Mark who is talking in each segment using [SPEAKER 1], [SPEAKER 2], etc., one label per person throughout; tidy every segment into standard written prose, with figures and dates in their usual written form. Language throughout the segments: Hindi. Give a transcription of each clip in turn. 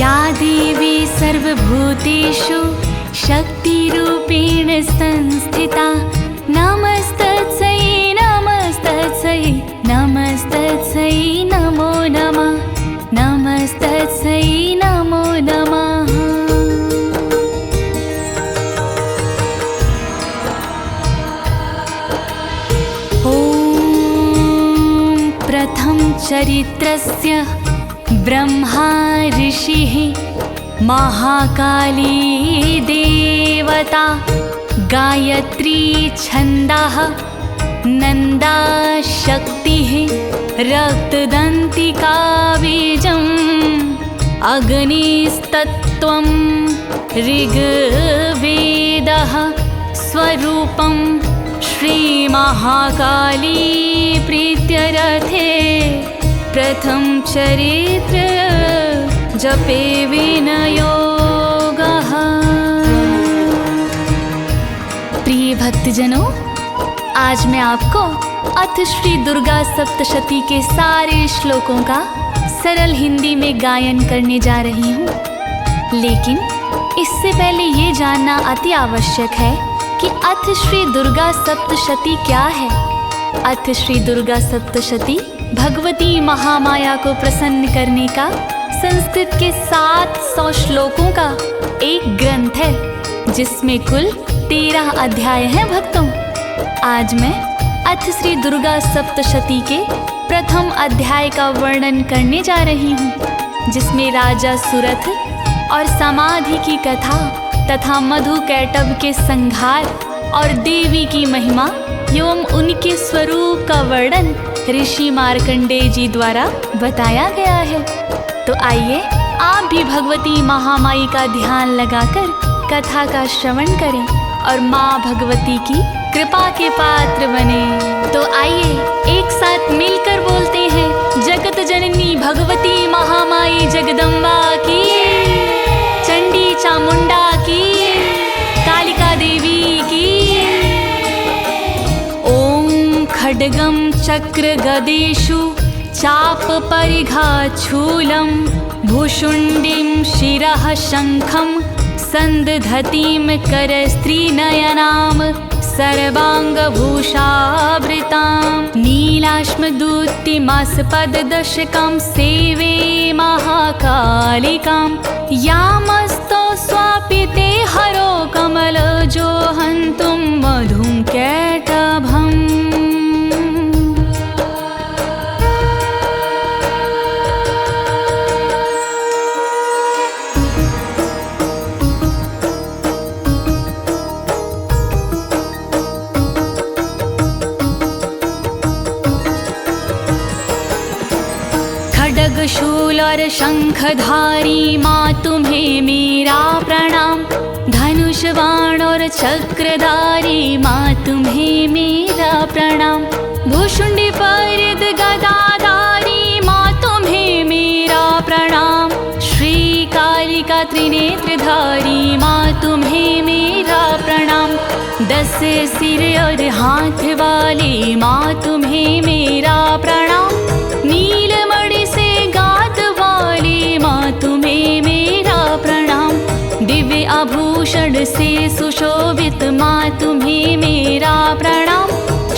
[SPEAKER 1] या देवी सर्वभूतेषु शक्तिरूपेण संस्थिता नमस्तस्यै नमस्तस्यै नमस्तस्यै नमो नमः नमस्तस्यै नमो नमः। प्रथम चरित्रस्य ब्रह्मा ऋषिः महाकाली देवता गायत्री छन्दः नन्दा शक्तिः रक्तदन्तिका बीजम् अग्निस्तत्त्वं ऋग्वेदः स्वरूपं श्रीमहाकाली प्रीत्यर्थे प्रथम चरित्र जपे विनियोगः। प्रिय भक्तजनों, आज मैं आपको अथ श्री दुर्गा सप्तशती के सारे श्लोकों का सरल हिंदी में गायन करने जा रही हूँ। लेकिन इससे पहले ये जानना अति आवश्यक है कि अथ श्री दुर्गा सप्तशती क्या है। अथ श्री दुर्गा सप्तशती भगवती महामाया को प्रसन्न करने का संस्कृत के 700 श्लोकों का एक ग्रंथ है, जिसमें कुल 13 अध्याय हैं। भक्तों, आज मैं अथ श्री दुर्गा सप्तशती के प्रथम अध्याय का वर्णन करने जा रही हूँ, जिसमें राजा सुरथ और समाधि की कथा तथा मधु कैटभ के संहार और देवी की महिमा एवं उनके स्वरूप का वर्णन ऋषि मार्कंडेय जी द्वारा बताया गया है। तो आइए आप भी भगवती महामाई का ध्यान लगाकर कथा का श्रवण करें और माँ भगवती की कृपा के पात्र बने। तो आइए एक साथ मिलकर बोलते हैं, जगत जननी भगवती महामाई जगदम्बा की, चंडी चामुंडा की, कालिका देवी की। ओम खड्गम चक्र गदेषु चाप परिघाच्छूलं भुशुण्डीं शिरः शङ्खं सन्दधतीं करस्त्रीनयनां सर्वाङ्गभूषावृतां नीलाश्मदूतिमासपददशकं सेवे महाकालिकां यामस्तो स्वापि ते हरो कमलजो हन्तुं मधुं कैटभम्। शूल और शंखधारी माँ तुम्हें मेरा प्रणाम, धनुष बाण और चक्रधारी माँ तुम्हें मेरा प्रणाम, भूषुंडी परिद गदाधारी माँ तुम्हें मेरा प्रणाम, श्री कालिका त्रिनेत्रधारी माँ तुम्हें मेरा प्रणाम, 10 सिर और हाथ वाली माँ तुम्हें मेरा प्रणाम, नीलमणि से गात वाली माँ तुम्हें मेरा प्रणाम, दिव्य आभूषण से सुशोभित माँ तुम्हें मेरा प्रणाम,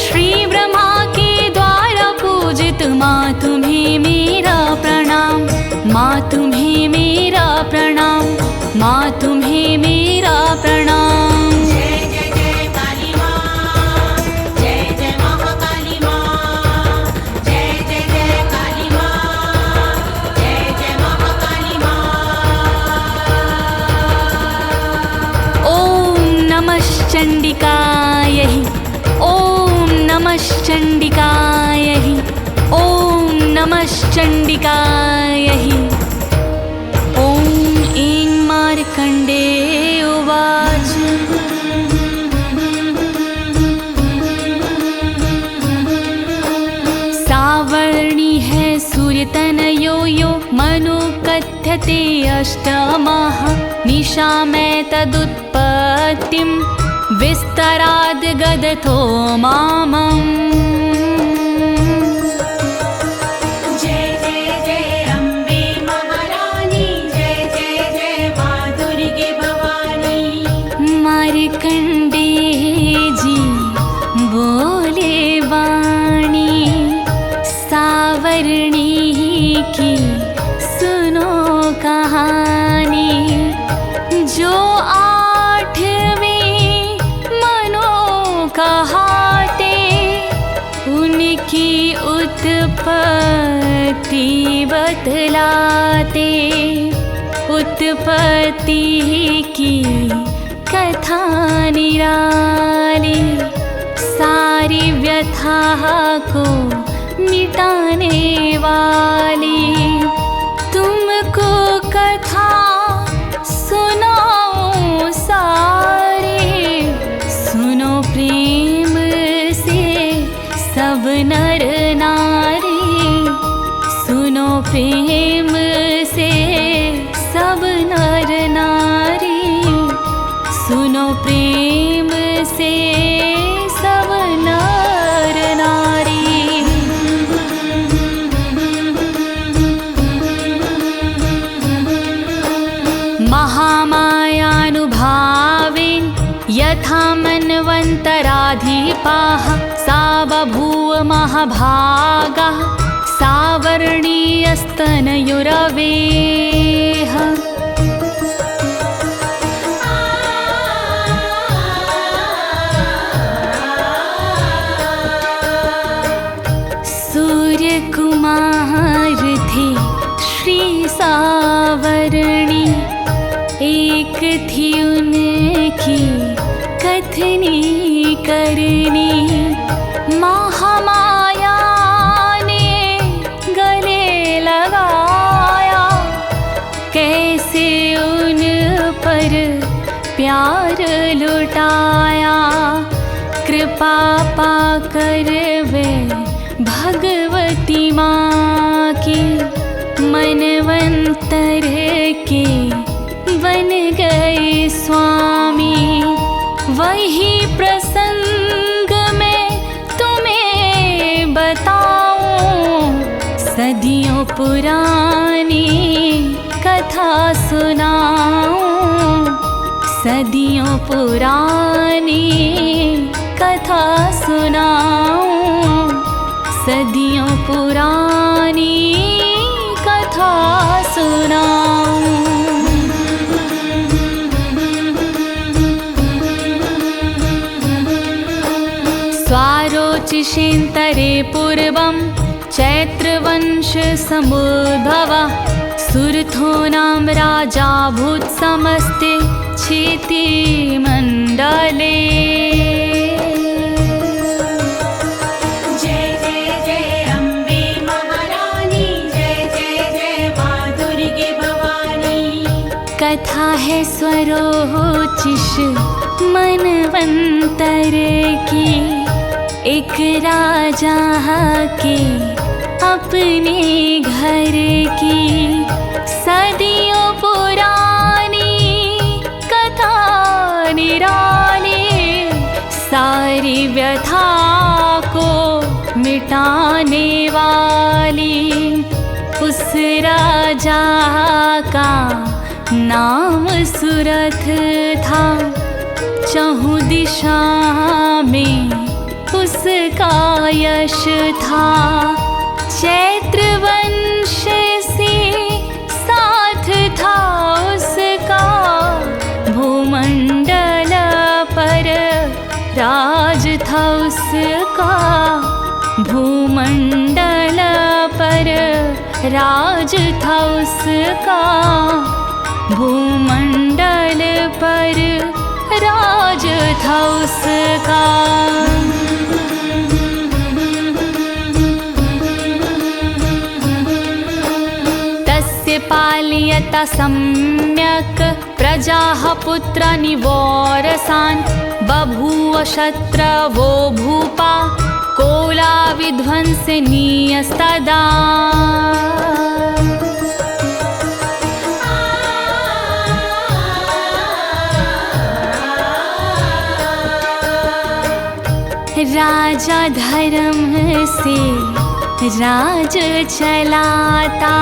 [SPEAKER 1] श्री ब्रह्मा के द्वारा पूजित माँ तुम्हें मेरा प्रणाम, माँ तुम्हें मेरा प्रणाम, माँ तुम्हें मेरा प्रणाम। चंडिकायै ओम नमः चंडिकायै ओम नमः चंडिकायै। ओम ऐं मार्कंडेय उवाच सावर्णी है सूर्यतनयो यो मनु कथ्यते अष्टमः निशामय तदुत्पत्तिं विस्तराद गदथो मामम्।
[SPEAKER 2] जय जय जय अम्बे महारानी, जय जय
[SPEAKER 1] मार्कंडे जी बोले वाणी, सावरणी की सुनो कहानी। जो 8वें मनो कहाते, उनकी उत्पत्ति बतलाते। उत्पत्ति की कथा निराली, सारी व्यथा को मिटाने वाली। तुमको कथा सुनाऊं सारे, सुनो प्रेम से सब नर नारी। सुनो प्रेम से सब नर नारी, सुनो प्रेम से सब नर नारी। महामायानुभावेन यथा मन्वन्तराधिपाः, सा बभूव महाभागा, सावर्णीयस्तनयुरवेः। सूर्यकुमार थे श्री सावरणी, एक थी उनकी कथनी करनी। महामाया ने गले लगाया, कैसे उन पर प्यार लुटाया। कृपा पाकर वे भगवती माँ की, मनवंतर के बन गए स्वामी। वही प्रसंग में तुम्हें बताऊं, सदियों पुरानी कथा सुनाऊं। सदियों पुरानी कथा सुनाऊं, सदियों पुरानी कथा सुनाऊं। स्वारोचिषेन्तरे पूर्वं चैत्रवंश समुद्भवः, सुरथोनां राजा भूत् समस्ते क्षिति मंडले।
[SPEAKER 2] जय जय जय अम्बे महारानी, जय जय जय माँ दुर्गे भवानी।
[SPEAKER 1] कथा है स्वरोचिष मनवंतर की, एक राजा के अपने घर की। सदियों पुरानी कथा निराली, सारी व्यथा को मिटाने वाली। उस राजा का नाम सुरथ था, चहुँ दिशा में उसका यश था। चैत्रवंश से साथ था उसका, भूमंडल पर राज था उसका। भूमंडल पर राज था उसका, भूमंडल पर राज था उसका। पालयत सम्यक् प्रजाः पुत्राणि वोरसान्, बभूव शत्रवो भूपा कोलाविध्वंसनीयस्तदा। राजा धर्म से राज चलाता,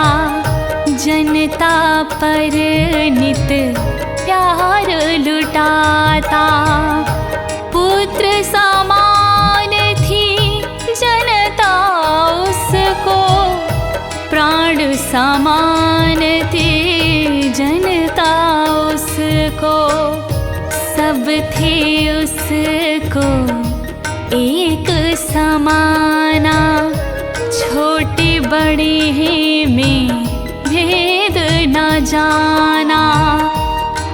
[SPEAKER 1] जनता पर नित प्यार लुटाता। पुत्र समान थी जनता उसको, प्राण समान थी जनता उसको। सब थे उसको एक समाना, छोटे बड़े में भेद न जाना।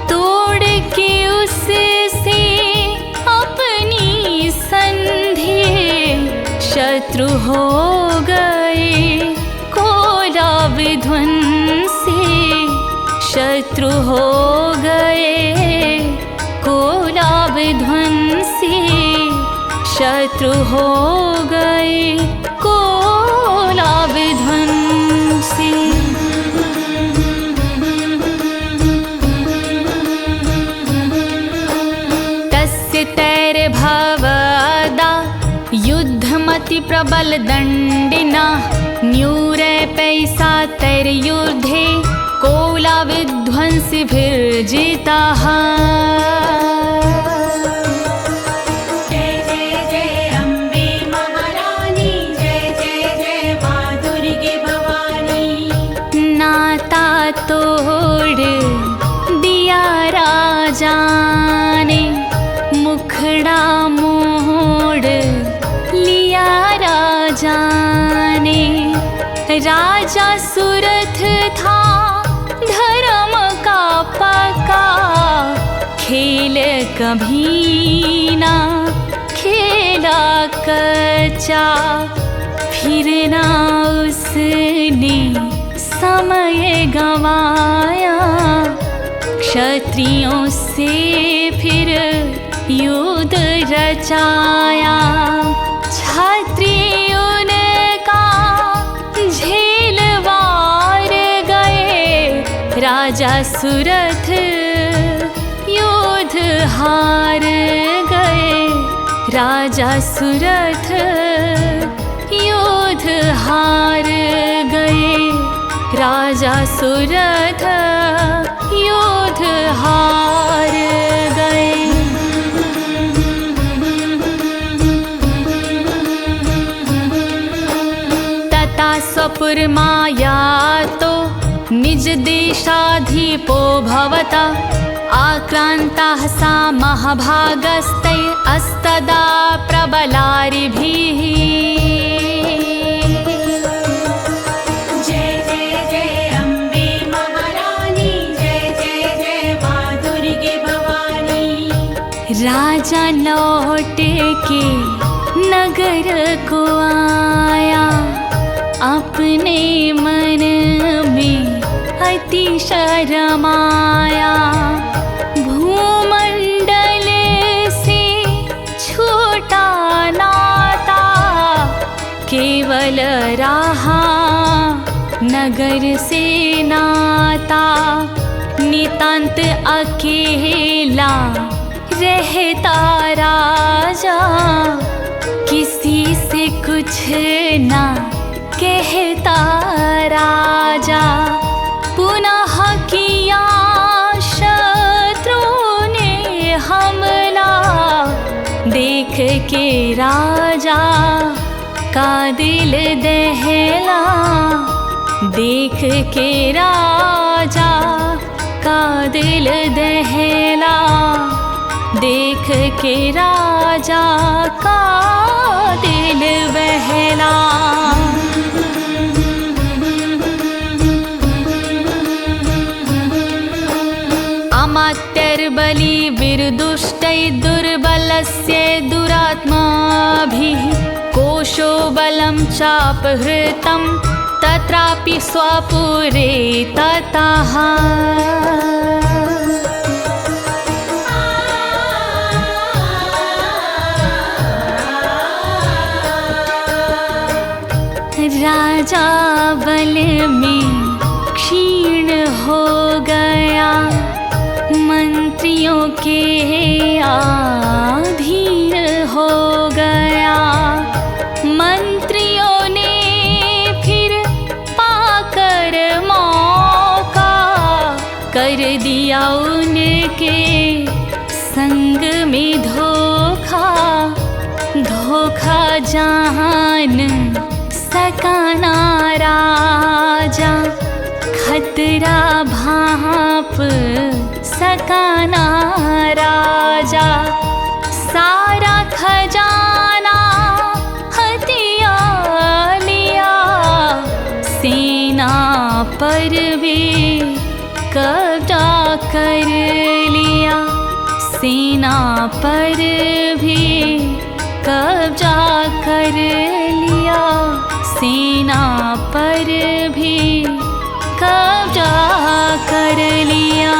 [SPEAKER 1] तोड़ के उससे अपनी संधि, शत्रु हो गए कोला विध्वंसी। शत्रु हो गए कोला विध्वंसी, शत्रु हो गए कोला विध्वंसी। तस्य तैर्भवदा युद्धमति प्रबल दंडिना, न्यूरे पैसा तैर्युद्धे कोला विध्वंसिभिर्जिताः।
[SPEAKER 2] जय जय जय अम्बे महारानी, जय जय जय माँ दुर्गे भवानी।
[SPEAKER 1] नाता तोड़ दिया राजा ने, मुखड़ा मोड़ लिया राजा ने। राजा सुरथ था धर्म का पक्का, खेल कभी ना खेला कच्चा। फिर ना उसने समय गवाया, क्षत्रियों से फिर युद्ध रचाया। क्षत्रिय उनका झेलवार गए, राजा सुरथ युद्ध हार गए। राजा सुरथ युद्ध हार गए। राजा सुरथ युद्ध हार गए। तथा स्वपुर माया तो निज देशाधिपो भवता, आक्रान्ताः सा महाभागस्तै अस्तदा प्रबलारिभिः।
[SPEAKER 2] जय जय जय अम्बे महारानी, जय जय जय माँ दुर्गे भवानी।
[SPEAKER 1] राजा लौट के नगर को आया, अपने मन में अति शरमाया। भूमंडल से छूटा नाता, केवल रहा नगर से नाता। नितांत अकेला रहता राजा, किसी से कुछ ना कहता राजा। पुनः किया शत्रु ने हमला, देख के राजा का दिल दहला। देख के राजा का दिल दहला। देख के राजा का दिल बहला। अमात्यर्बली विरदुष्टै दुर्बलस्य दुरात्माभिः, कोशो बलं चापहृतं तत्रापि स्वपुरे ततः। राजा बल में क्षीण हो गया, मंत्रियों के अधीन हो गया। मंत्रियों ने फिर पाकर मौका कर दिया उनके संग में धोखा, धोखा जान सकाना राजा, खतरा भाप सकाना राजा। सारा खजाना हथिया लिया, सेना पर भी कब्जा कर लिया, सेना पर भी कब्जा कर लिया, सेना पर भी कब्जा कर लिया।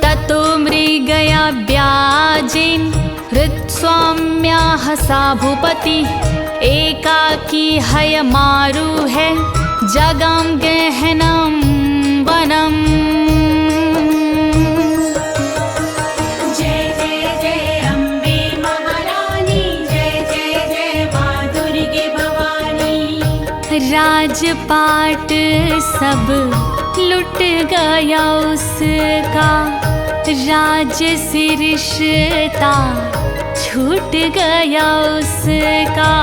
[SPEAKER 1] ततो मृगया व्याजेन हृत्स्वाम्याः सा भूपति, एकाकी हय मारु है जगाम गहनम वनम।
[SPEAKER 2] जय जय जय अम्बे महारानी, जय जय जय माँ दुर्गे भवानी।
[SPEAKER 1] राजपाट सब लुट गया उसका, राज से रिश्ता छूट गया उसका,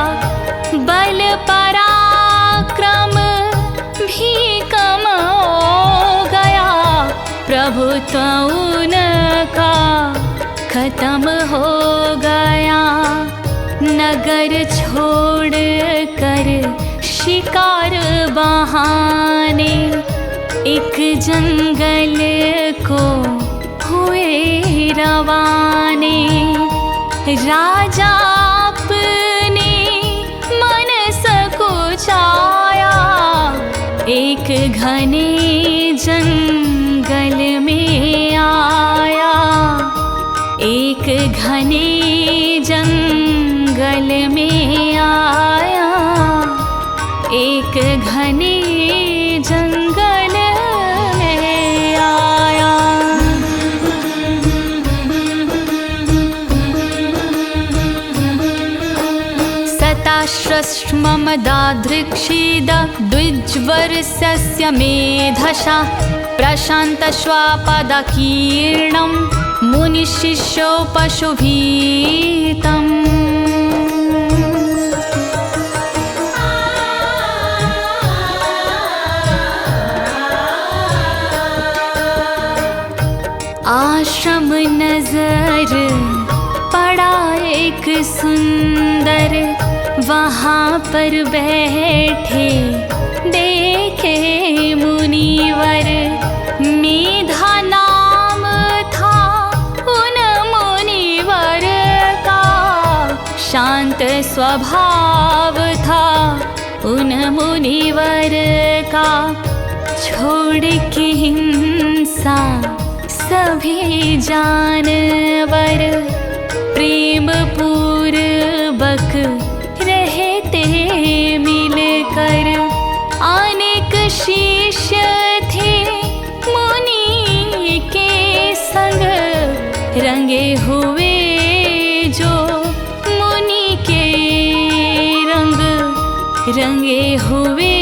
[SPEAKER 1] बल पराक्रम भी कम हो गया, प्रभुत्व उनका खत्म हो गया। नगर छोड़ कर शिकार बहाने एक जंगल को हुए रवाने। राजा अपने मन सकुचाया, एक घने जंगल में आया, एक घने जंगल में आया, एक घने जंगल में आया। सताश्रमदादृक्षीद द्विज्वर्षस्य मेधशा, प्रशान्तश्वापदकीर्णं मुनिशिष्यो पशुभीतम्। आश्रम नजर पड़ा एक सुंदर, वहाँ पर बैठे देखे मुनिवर। मेधा नाम था उन मुनिवर का, शांत स्वभाव था उन मुनिवर का। छोड़ के हिंसा सभी जानवर, प्रेम पूर्वक रहते मिलकर। अनेक शिष्य थे मुनि के संग, रंगे हुए जो मुनि के रंग, रंगे हुए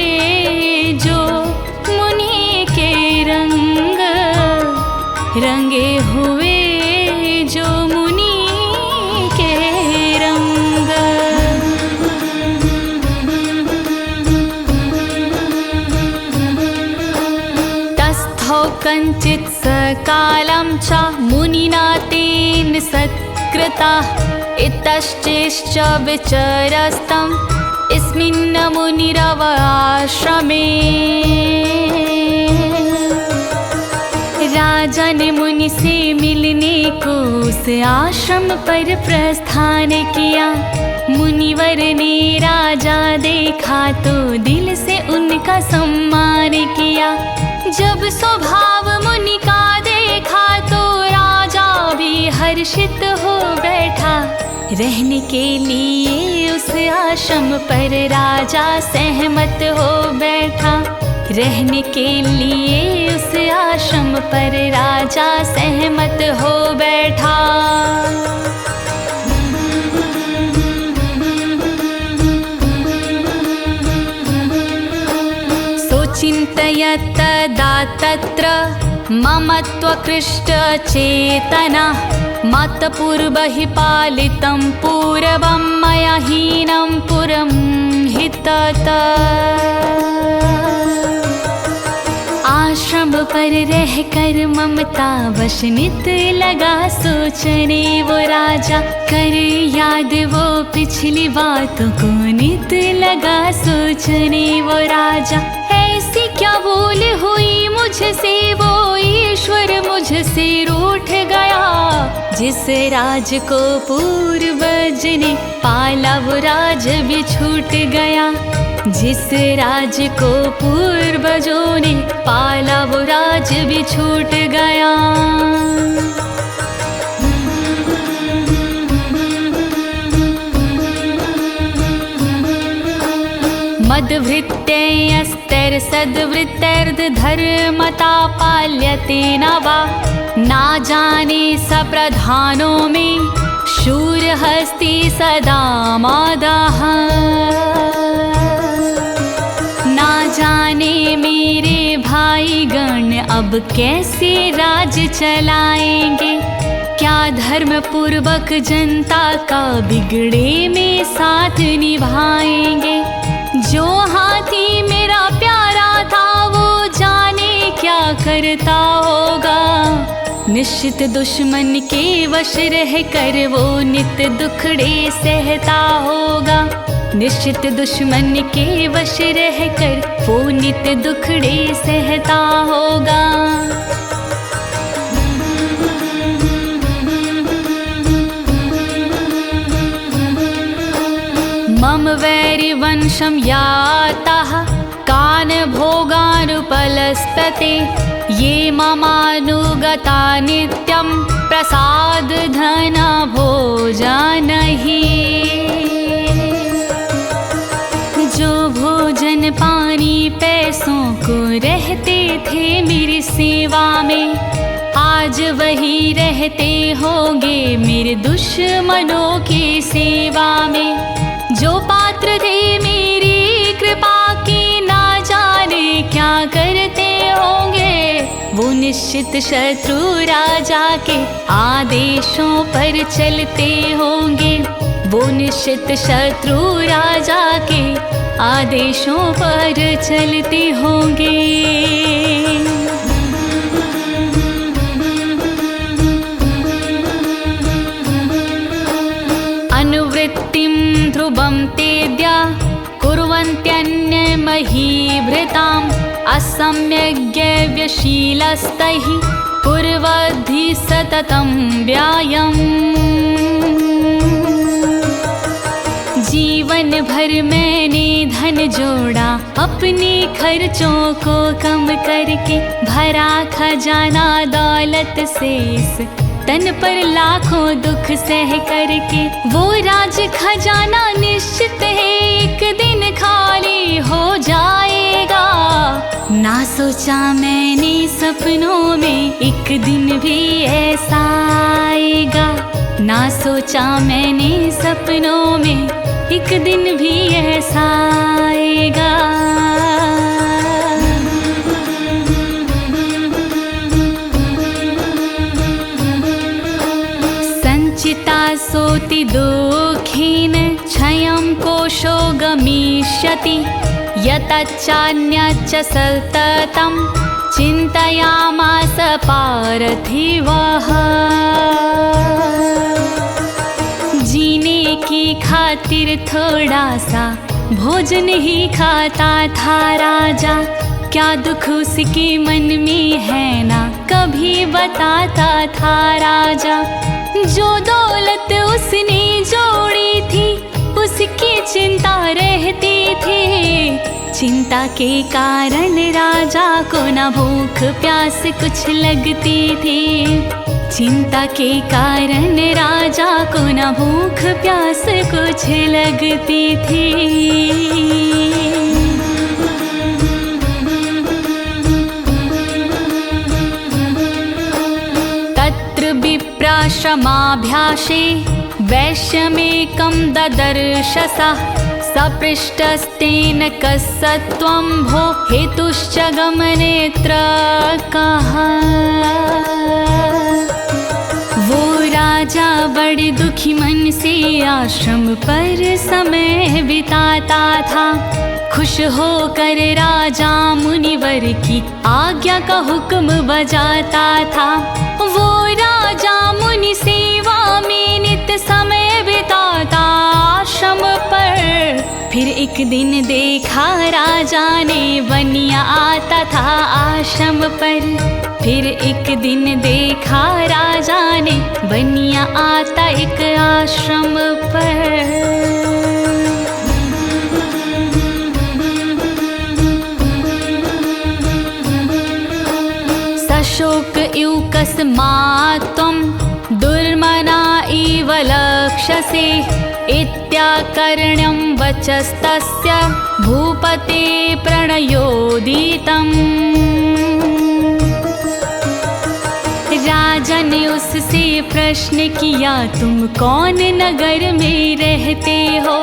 [SPEAKER 1] जो मुनि के रंग, रंगे हुए जो मुनि के रंग। तस्थौ कञ्चित् सकालं च मुनिना तेन सत्कृता, इतश्चेश्च विचरस्तं अस्मिन् मुनिरव आश्रमे। राजा ने मुनि से मिलने को उस आश्रम पर प्रस्थान किया। मुनिवर ने राजा देखा तो दिल से उनका सम्मान किया। जब स्वभाव मुनि का देखा तो राजा भी हर्षित हो बैठा। रहने के लिए उस आश्रम पर राजा सहमत हो बैठा। रहने के लिए उस आश्रम पर राजा सहमत हो बैठा। चिन्तयत् तदा तत्र ममत्वकृष्टचेतना मत्पूर्वहि पालितं पूर्वं मया हीनं पुरं हि तत्। आश्रम पर रह कर ममता वश नित लगा सोचने वो राजा, कर याद वो पिछली बातों को नित लगा सोचने वो राजा। ऐसी क्या भूल हुई मुझसे वो ईश्वर मुझसे रूठ गया, जिस राज को पूर्वज ने पाला वो राज भी छूट गया, जिस राज को पूर्वजों ने पाला वो राज भी छूट गया। मद्भृत्यस्तर सद्वृत्तर्धर्मता पाल्यते न वा, ना जाने सप्रधानों में शूर हस्ति सदा मादाः। ना जाने मेरे भाई गण अब कैसे राज चलाएंगे, क्या धर्म पूर्वक जनता का बिगड़े में साथ निभाएंगे। जो हाथी मेरा प्यारा था वो जाने क्या करता होगा, निश्चित दुश्मन के वश रह कर वो नित दुखड़े सहता होगा, निश्चित दुश्मन के वश रह कर वो नित दुखड़े सहता होगा। मम वैरिवंशं याताः कान् भोगानुपलस्तते, ये ममानुगता नित्यं प्रसाद धन भोजनहि। जो भोजन पानी पैसों को रहते थे मेरी सेवा में, आज वही रहते होंगे मेरे दुश्मनों की सेवा में। जो पात्र थे मेरी कृपा की ना जाने क्या करते होंगे, वो निश्चित शत्रु राजा के आदेशों पर चलते होंगे, वो निश्चित शत्रु राजा के आदेशों पर चलते होंगे। अनुवृत्तिं ध्रुवं तेद्या कुर्वन्त्यन्यमहीभृताम्, असम्यग्व्यशीलस्तैः कुर्वद्धि सततं व्यायाम। जीवन भर मैंने धन जोड़ा अपने खर्चों को कम करके, भरा खजाना दौलत से इस तन पर लाखों दुख सह करके। वो राज खजाना निश्चित है एक दिन खाली हो जाएगा, ना सोचा मैंने सपनों में एक दिन भी ऐसा आएगा, ना सोचा मैंने सपनों में एक दिन भी ऐसा आएगा। संचिता सोति दुःखेन क्षयं कोशो गमिष्यति, यतच्चान्यच्च सततं चिन्तयामास पार्थिवः। जीने की खातिर थोड़ा सा भोजन ही खाता था राजा, क्या दुख उसके मन में है ना कभी बताता था राजा। जो दौलत उसने जोड़ी थी उसकी चिंता रहती थी, चिंता के कारण राजा को ना भूख प्यास कुछ लगती थी, चिंता के कारण राजा को ना भूख प्यास कुछ लगती थी। विप्राश्रमाभ्यासे वैश्यमेकं ददर्श सः, सपृष्टस्तेन कस्सत्वं भो हेतुश्च गमनेऽत्र कः। वो राजा बड़े दुखी मन से आश्रम पर समय बिताता था। खुश होकर राजा मुनिवर की आज्ञा का हुक्म बजाता था। वो राजा मुनि सेवा में नित समय बिताता आश्रम पर। फिर एक दिन देखा राजा ने बनिया आता था आश्रम पर। फिर एक दिन देखा राजा ने बनिया आता एक आश्रम पर। शोक इवकस्मात्त्वं दुर्मना इव लक्ष्यसे इत्याकर्ण्यं वचस्तस्य भूपते प्रणयोदितम्। राजा ने उससे प्रश्न किया, तुम कौन नगर में रहते हो?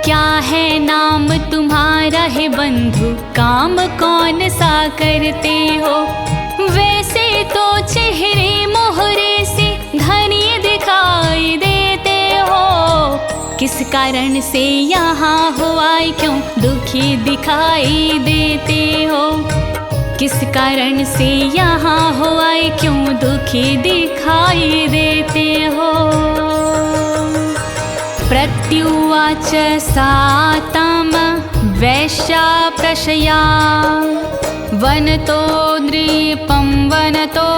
[SPEAKER 1] क्या है नाम तुम्हारा है बंधु? काम कौन सा करते हो? वैसे तो चेहरे मोहरे से धनी दिखाई देते हो। किस कारण से यहाँ हो आए, क्यों दुखी दिखाई देते हो? किस कारण से यहाँ हो आए, क्यों दुखी दिखाई देते हो? प्रत्युवाच सा तं वैश्या प्रशया वनतो नृपं वनतो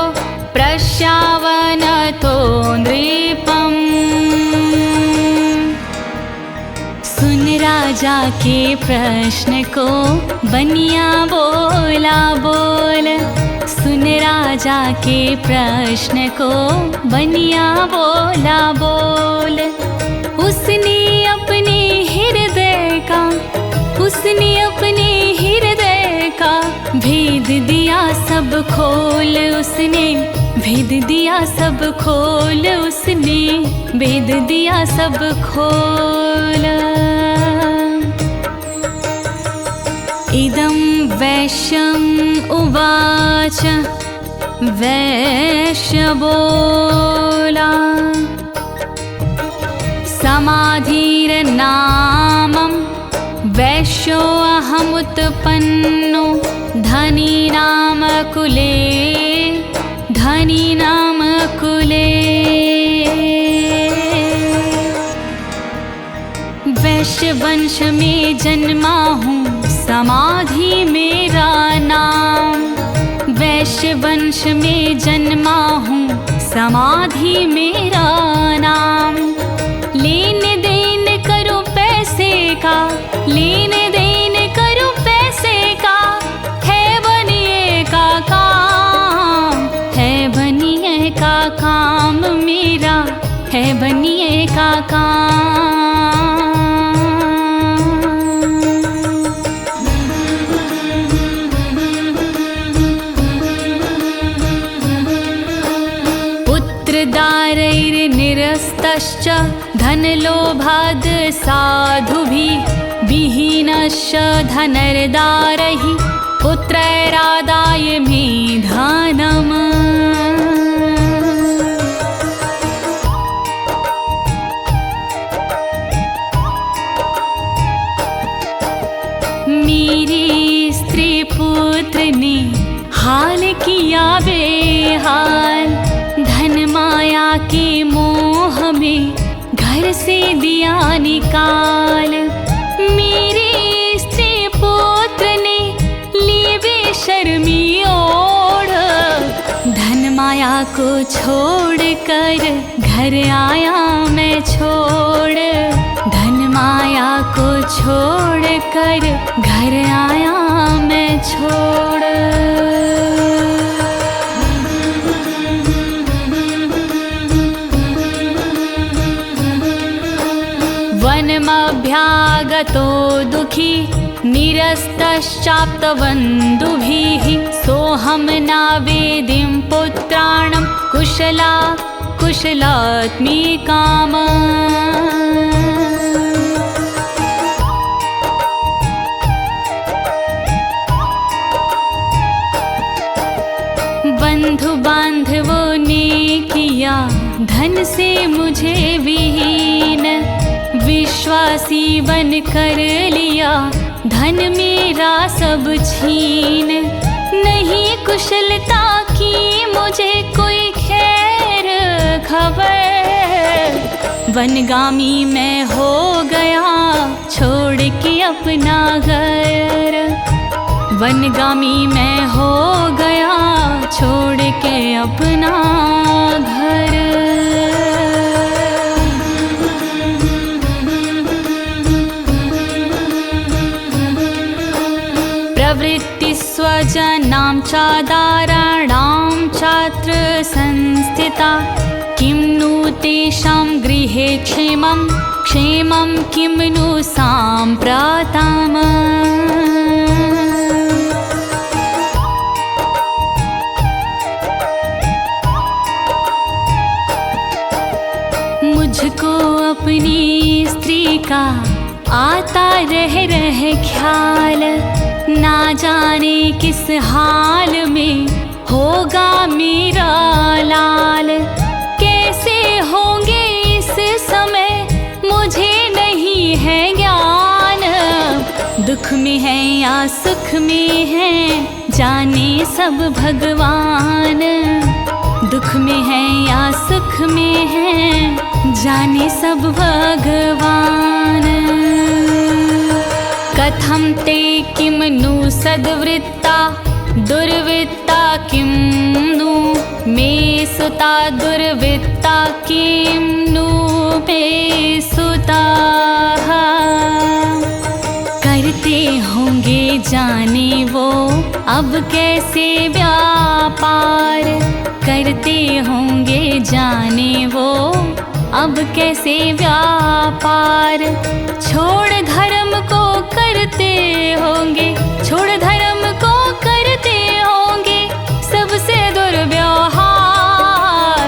[SPEAKER 1] प्रश्यावनतो नृपम्। सुन राजा के प्रश्न को बनिया बोला बोल। सुन राजा के प्रश्न को बनिया बोला बोल। उसने अपने हृदय का भेद दिया सब खोल। उसने भेद दिया सब खोल। उसने भेद दिया सब खोल। इदं वैश्यम् उवाच वैश्य बोला समाधिर्नामं वैश्यो अहमुत्पन्नो धनीनाम कुले। वैश्य वंश में जन्मा हूँ, समाधि मेरा नाम। वैश्य वंश में जन्मा हूँ, समाधि मेरा नाम। लेन देन करो पैसे का, लेन देन करो पैसे का, है बनिए का काम, है बनिए का काम मेरा, है बनिए का काम। पुत्रदारैर्निरस्तश्च धनलोभाद् साधुभिः विहीनश्च धनर्दारैः पुत्रैरादाय मे धनम्। मेरी स्त्री पुत्र ने हाल किया बेहाल। धन माया के मोह में घर से दिया निकाल। मेरे स्त्री पुत्र ने ली बेशर्मी ओढ़। धन माया को छोड़ कर घर आया मैं छोड़। धन माया को छोड़ कर घर आया मैं छोड़। वनमभ्यागतो दुखी निरस्तश्चाप्तबन्धुभिः सोऽहं नावेदिं पुत्राणं कुशलात्मिकाम्। से मुझे विहीन विश्वासी बन कर लिया, धन मेरा सब छीन। नहीं कुशलता की मुझे कोई खैर खबर, वनगामी मैं हो गया छोड़ के अपना घर। वनगामी मैं हो गया छोड़ के अपना घर। प्रवृत्ति स्वजनां चादाराणां चात्र संस्थिता, किं नु तेषां गृहे क्षेमं क्षेमं किं नु साम्प्रतम्। मुझको अपनी स्त्री का आता रह ख्याल, ना जाने किस हाल में होगा मेरा लाल। कैसे होंगे इस समय मुझे नहीं है ज्ञान, दुख में है या सुख में है जाने सब भगवान। दुख में है या सुख में है जाने सब भगवान। कथं ते किं नु सद्वृत्ता दुर्वृत्ता किं नु मे सुता, दुर्वृत्ता किं नु मे सुता। करते होंगे जाने वो अब कैसे व्यापार, करते होंगे जाने वो अब कैसे व्यापार। छोड़ धर्म को करते होंगे, छोड़ धर्म को करते होंगे सबसे दुर्व्यवहार,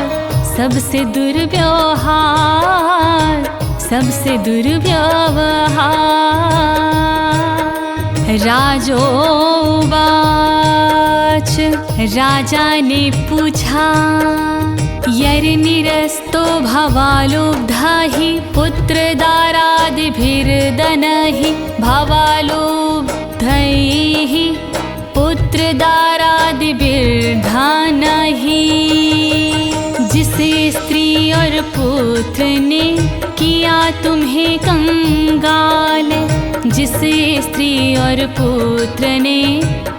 [SPEAKER 1] सबसे दुर्व्यवहार, सबसे दुर्व्यवहार। राजोवाच, राजा ने पूछा, यर्निरस्तो भवालुब्धा हि पुत्रदारादिभिर्दनैः, भवालुब्धैः पुत्रदारादिभिर्धनैः। जिस स्त्री और पुत्र ने किया तुम्हें कंगाल, जिस स्त्री और पुत्र ने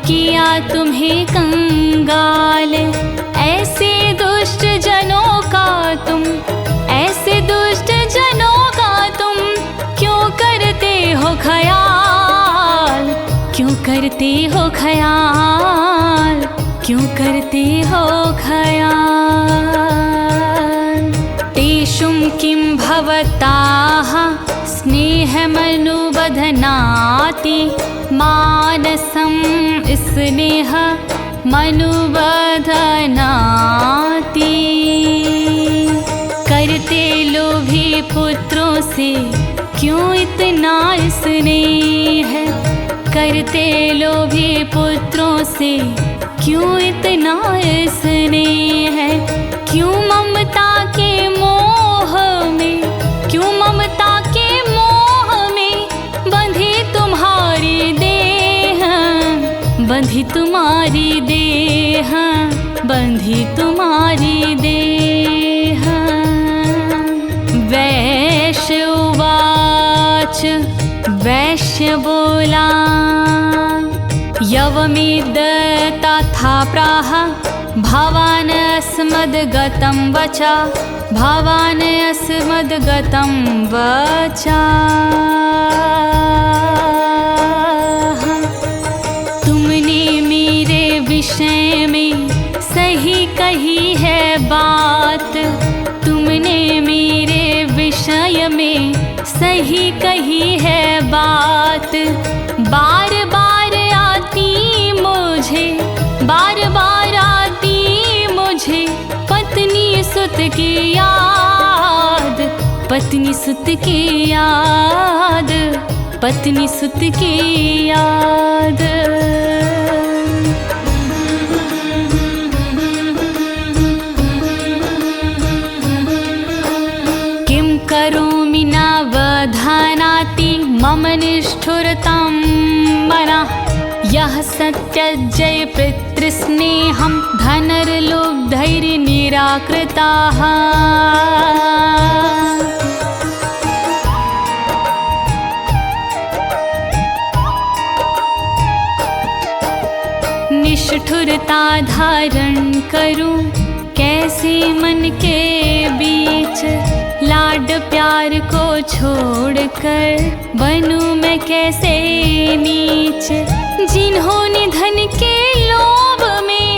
[SPEAKER 1] किया तुम्हें कंगाल, ऐसे दुष्ट जनों का तुम, ऐसे दुष्ट जनों का तुम क्यों करते हो ख्याल, क्यों करते हो ख्याल, क्यों करते हो ख्याल। तेषुं किं भवताः स्नेहमनुबध्नाति, मानसं स्नेह मनुबध्नाति। करते लोभी पुत्रों से क्यों इतना स्नेह, करते लोभी पुत्रों से क्यों इतना स्नेह। क्यों ममता के मोह में, क्यों ममता के मोह में बंधी तुम्हारी देह, बंधी तुम्हारी देह, बंधी तुम्हारी देह। वैश्य उवाच, वैश्य बोला, यवमिद तथा प्राह, भवान् अस्मद्गतं वचा, भवान् अस्मद्गतं वचा। तुमने मेरे विषय में सही कही है बात, तुमने मेरे विषय में सही कही है बात। बार बार आती मुझे, बार बार आती मुझे पत्नी सुत की याद, पत्नी सुत की याद, पत्नी सुत की याद। यः सत्यजय पितृस्नेहं धनर्लुब्धैर्निराकृताः निष्ठुरता धारण करूं कैसे मन के बीच, लाड प्यार को छोड़कर बनूं मैं कैसे नीच। जिन्होंने धन के लोभ में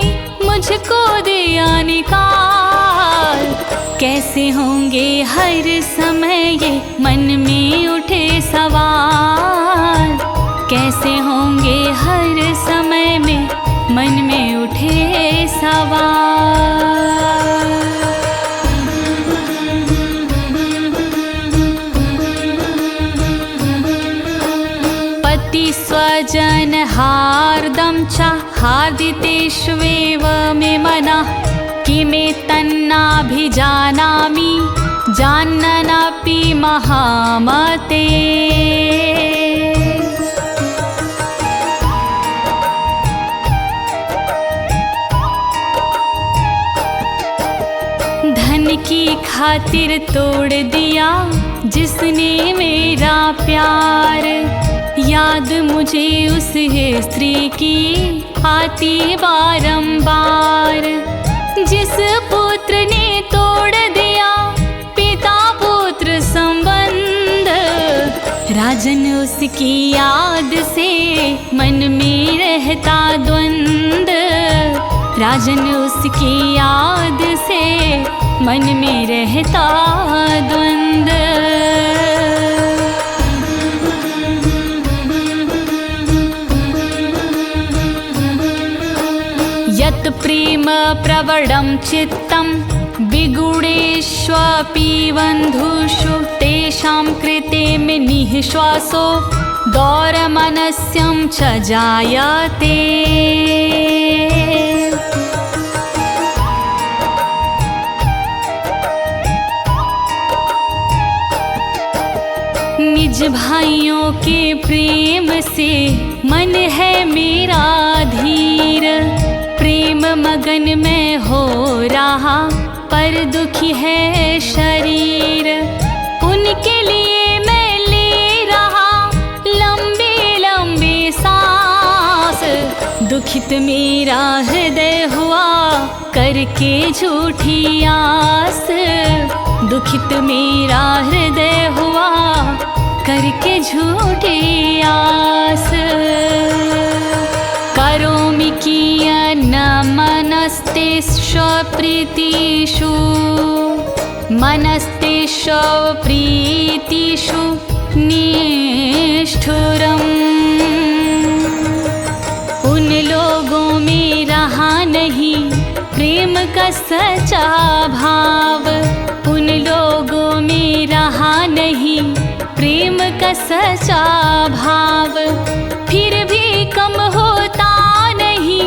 [SPEAKER 1] मुझको दिया निकाल, कैसे होंगे हर समय ये मन में उठे सवाल, कैसे होंगे हर समय में मन में उठे सवाल। पति स्वजन हार्दं च हार्दितेष्वेव मे मनः, किमे तन्नाभिजानामि जानन्नपि महामते। धन की खातिर तोड़ दिया जिसने मेरा प्यार, याद मुझे उस स्त्री की आती बारंबार। जिस पुत्र ने तोड़ दिया पिता पुत्र संबंध, राजन उसकी याद से मन में रहता द्वंद, राजन उसकी याद से मन में रहता द्वंद। यत् प्रेम प्रवणं चित्तं विगुणेष्वपि बन्धुषु, तेषां कृते मे निःश्वासो दौरमनस्यं च जायते। निज भाइयों के प्रेम से मन है मेरा धीर, प्रेम मगन में हो रहा पर दुखी है शरीर। उनके लिए मैं ले रहा लंबे लंबे सांस, दुखित मेरा हृदय हुआ करके झूठी आस, दुखित मेरा हृदय हुआ करके झूठी आस। करोमि कियन्न मनस्तेष्वप्रीतिषु, मनस्तेष्वप्रीतिषु निष्ठुरम्। उन लोगों में रहा नहीं प्रेम का सच्चा भाव, उन लोगों में रहा नहीं प्रेम का सच्चा भाव। फिर भी कम होता नहीं,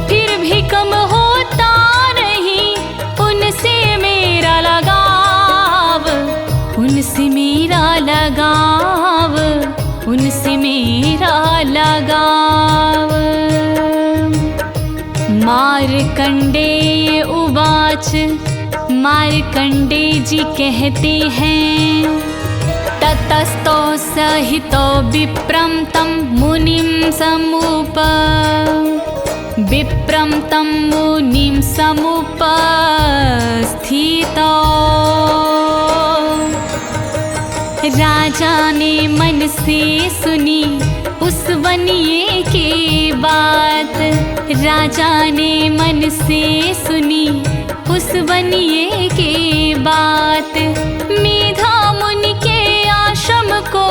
[SPEAKER 1] फिर भी कम होता नहीं उनसे मेरा लगाव, उनसे मेरा लगाव, उनसे मेरा लगाव। मार्कंडेय उवाच, मार्कंडे जी कहते हैं, ततस्तो सहितो विप्रं तं मुनिं समुप, विप्रं तं मुनिं समुपस्थितो। राजा ने मन से सुनी उस वनिये की बात, राजा ने मन से सुनी उस वनिये की बात। मेधा मुनि के आश्रम को,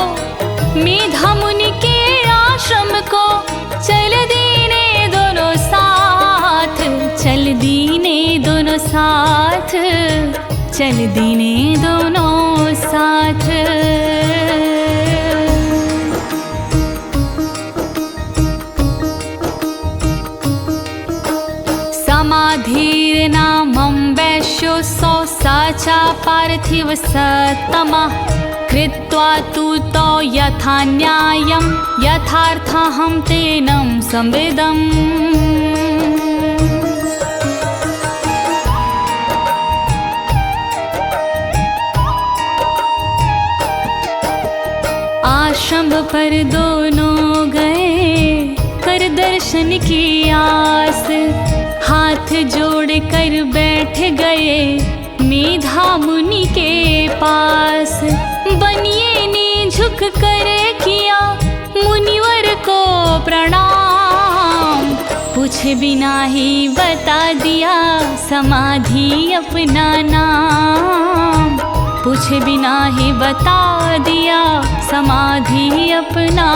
[SPEAKER 1] मेधा मुनि के आश्रम को चल दीने दोनों साथ, चल दीने दोनों साथ, चल दीने दोनों साथ। समाधिर्नामं वैश्यो सौ साचा पार्थिव सत्तमः, कृत्वा तु तौ यथा न्यायं यथार्थहं तेनं संवेदम्। आश्रम पर दोनों गए कर दर्शन की आस, हाथ जोड़ कर बैठ गए मेधा मुनि के पास। बनिए ने झुक कर किया मुनिवर को प्रणाम, पूछे बिना ही बता दिया समाधि अपना नाम, पूछे बिना ही बता दिया समाधि अपना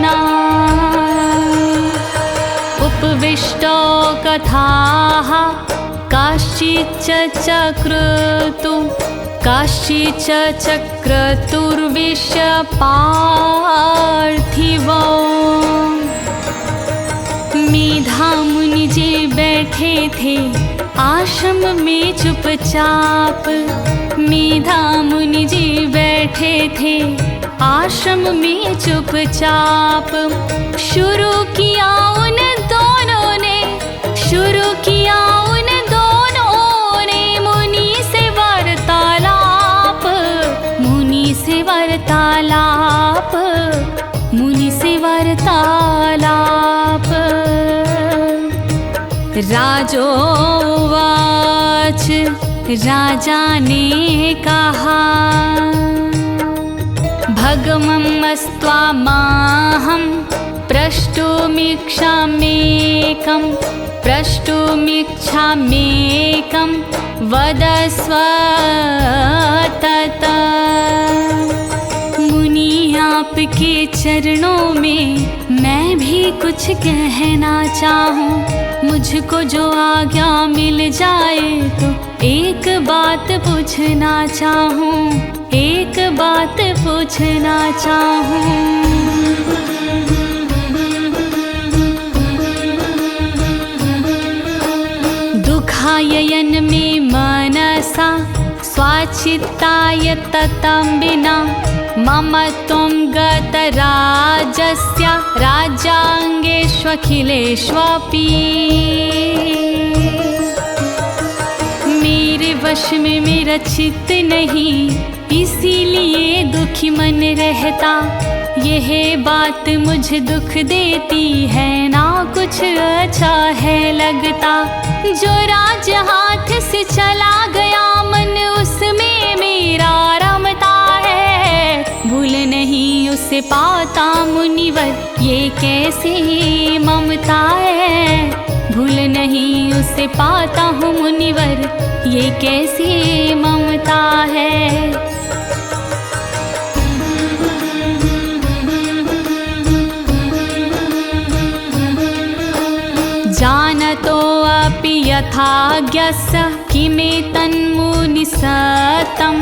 [SPEAKER 1] नाम। उपविष्टो कथाः काश्चिच्च चक्रतु, काश्चिच्च चक्रतुर्विश्य पार्थिवो। मेधा मुनि जी बैठे थे आश्रम में चुपचाप, मेधा मुनि जी बैठे थे आश्रम में चुपचाप। शुरू किया उन दोनों ने, शुरू किया उन दोनों ने मुनि से वार्तालाप, मुनि से वार्तालाप, मुनि से वार्तालाप। राजोवाच, राजा ने कहा भगमस्त्वामाहं प्रष्टुमिच्छाम्येकं, प्रष्टुमिच्छाम्येकं वदस्व तत। मुनि आपके चरणों में मैं भी कुछ कहना चाहूँ, मुझको जो आज्ञा मिल जाए तो एक बात पूछना चाहूँ, एक बात पूछना चाहूँ। दुखायन में मनसा स्वाचित्ताय ततं विना, मम त्वं गतराजस्य राज्याङ्गेष्वखिलेष्वपि। मेरे वश में मेरा चित्त नहीं, इसीलिए दुखी मन रहता। यह बात मुझे दुख देती है, ना कुछ अच्छा है लगता। जो राज हाथ से चला गया मन उसमें मेरा रमता है, भूल नहीं उसे पाता मुनिवर ये कैसे ममता है, भूल नहीं उसे पाता हूँ मुनिवर ये कैसे ममता है। जानतो अपि यथाज्ञस्य किमेतन्मुनिसतं,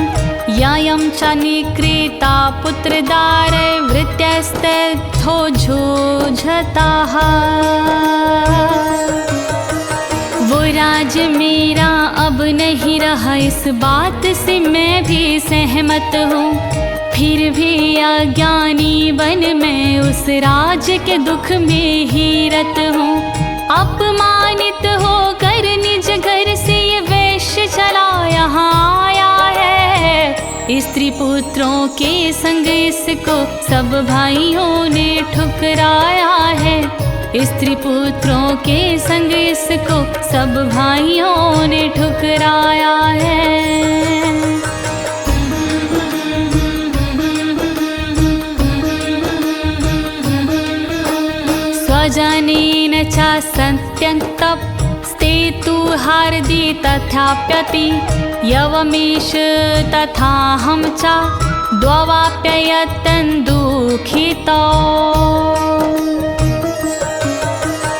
[SPEAKER 1] ययं च निकृता पुत्रदारे वृत्यस्तेऽर्थो झूझताः। वो राज मेरा अब नहीं रहा, इस बात से मैं भी सहमत हूँ। फिर भी अज्ञानी बन मैं उस राज के दुख में ही रत हूँ। अपमानित होकर निज घर से ये वैश्य चला यहाँ आया है। स्त्री पुत्रों के संग इसको सब भाइयों ने ठुकराया है, स्त्री पुत्रों के संग इसको सब भाइयों ने ठुकराया है। स्वजनेन च सत्यक्तस्ते तु हार्दि तथाप्यति, यवमेष तथाहं च द्ववाप्ययतन् दुःखितौ।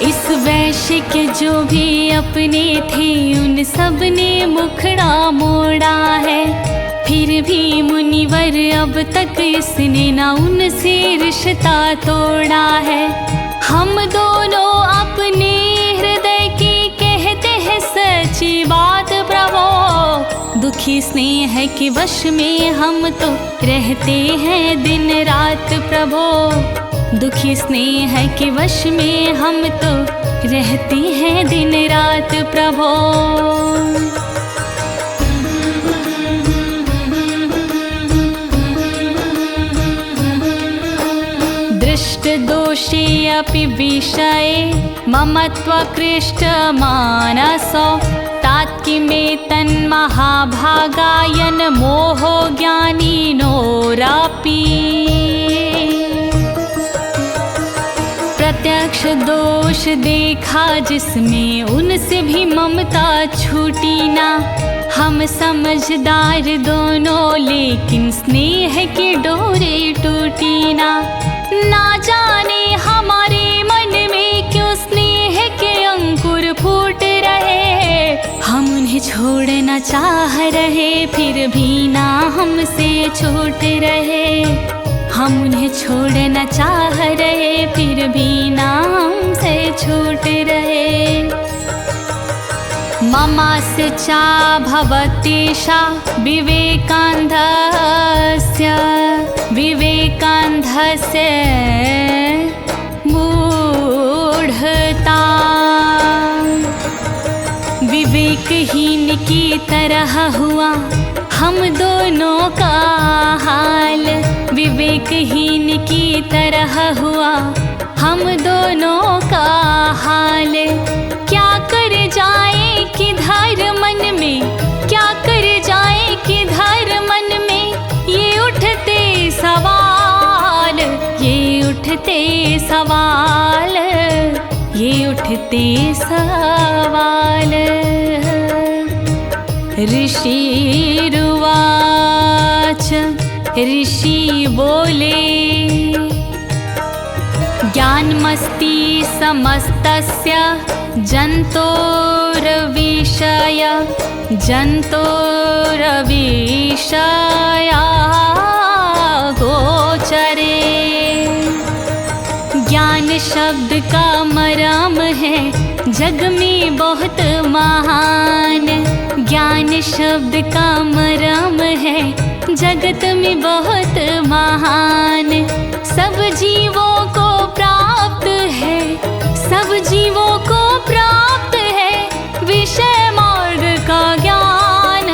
[SPEAKER 1] इस वैश्य के जो भी अपने थे उन सब ने मुखड़ा मोड़ा है, फिर भी मुनिवर अब तक इसने ना उनसे रिश्ता तोड़ा है। हम दोनों अपने हृदय की कहते हैं सच्ची बात प्रभो, दुखी स्नेह के वश में हम तो रहते हैं दिन रात प्रभो, दुखी स्नेह के वश में हम तो रहते हैं दिन रात प्रभो। दृष्ट दोषे अपि विषये ममत्वकृष्ट मानसो तात्किमे तन्महाभागायन मोहो ज्ञानिनोरापि। प्रत्यक्ष दोष देखा जिसमें उनसे भी ममता छूटी ना। हम समझदार दोनों लेकिन स्नेह की डोरी टूटी ना। ना जाने हमारे मन में क्यों स्नेह के अंकुर फूट रहे। हम उन्हें छोड़ना चाह रहे फिर भी ना हमसे छूट रहे। हम उन्हें छोड़ना चाह रहे फिर भी ना हमसे छूट रहे। ममास्चा भवतीशा विवेकान्धस्य मूढ़ता। विवेकहीन की तरह हुआ हम दोनों का हाल। विवेकहीन की तरह हुआ हम दोनों का हाल। क्या कर जाए किधर मन में, क्या कर जाए किधर मन में, ये उठते सवाल, ये उठते सवाल, ये उठते सवाल। ऋषिरुवाच ऋषि बोले ज्ञानमस्ति समस्तस्य जन्तोर्विषय गोचरे। ज्ञान शब्द का मरम है जग में बहुत महान। ज्ञान शब्द का मरम है जगत में बहुत महान। सब जीवों को प्राप्त है, सब जीवों को प्राप्त है विषय मार्ग का ज्ञान,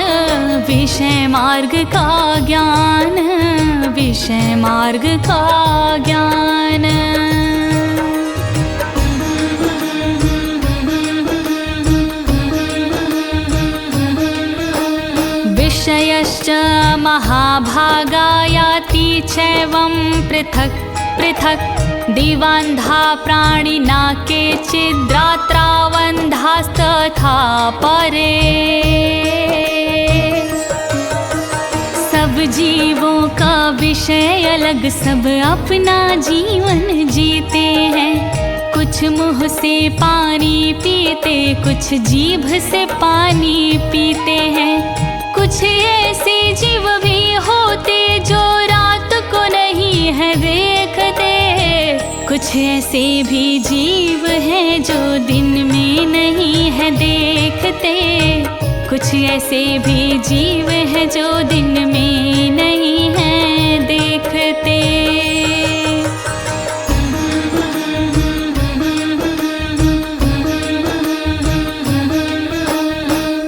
[SPEAKER 1] विषय मार्ग का ज्ञान, विषय मार्ग का ज्ञान। विषयश्च महाभागा याति चैवं पृथक् पृथक्। दिवान्धा प्राणिना केचिद्रात्रावन्धास्तथा परे। सब जीवों का विषय अलग, सब अपना जीवन जीते हैं। कुछ मुँह से पानी पीते, कुछ जीभ से पानी पीते हैं। कुछ ऐसे जीव भी होते जो रात को नहीं है देखते। कुछ ऐसे भी जीव हैं जो दिन में नहीं है देखते। कुछ ऐसे भी जीव हैं जो दिन में नहीं है देखते।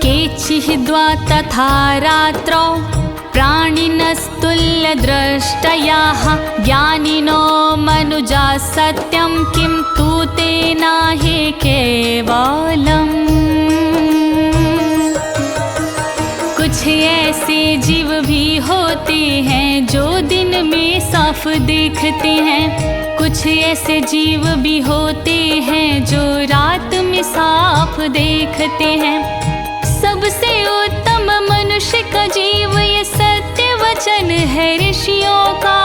[SPEAKER 1] केचिद्वा तथा रात्रौ प्राणिनस्तुल्यद्रष्टयाः। ज्ञानिनो मनुजा सत्यं किं तु तेनाहि केवलम्। कुछ ऐसे जीव भी होते हैं जो दिन में साफ देखते हैं। कुछ ऐसे जीव भी होते हैं जो रात में साफ देखते हैं। सबसे उत्तम मनुष्य का जीव ये सत्य वचन है ऋषियों का।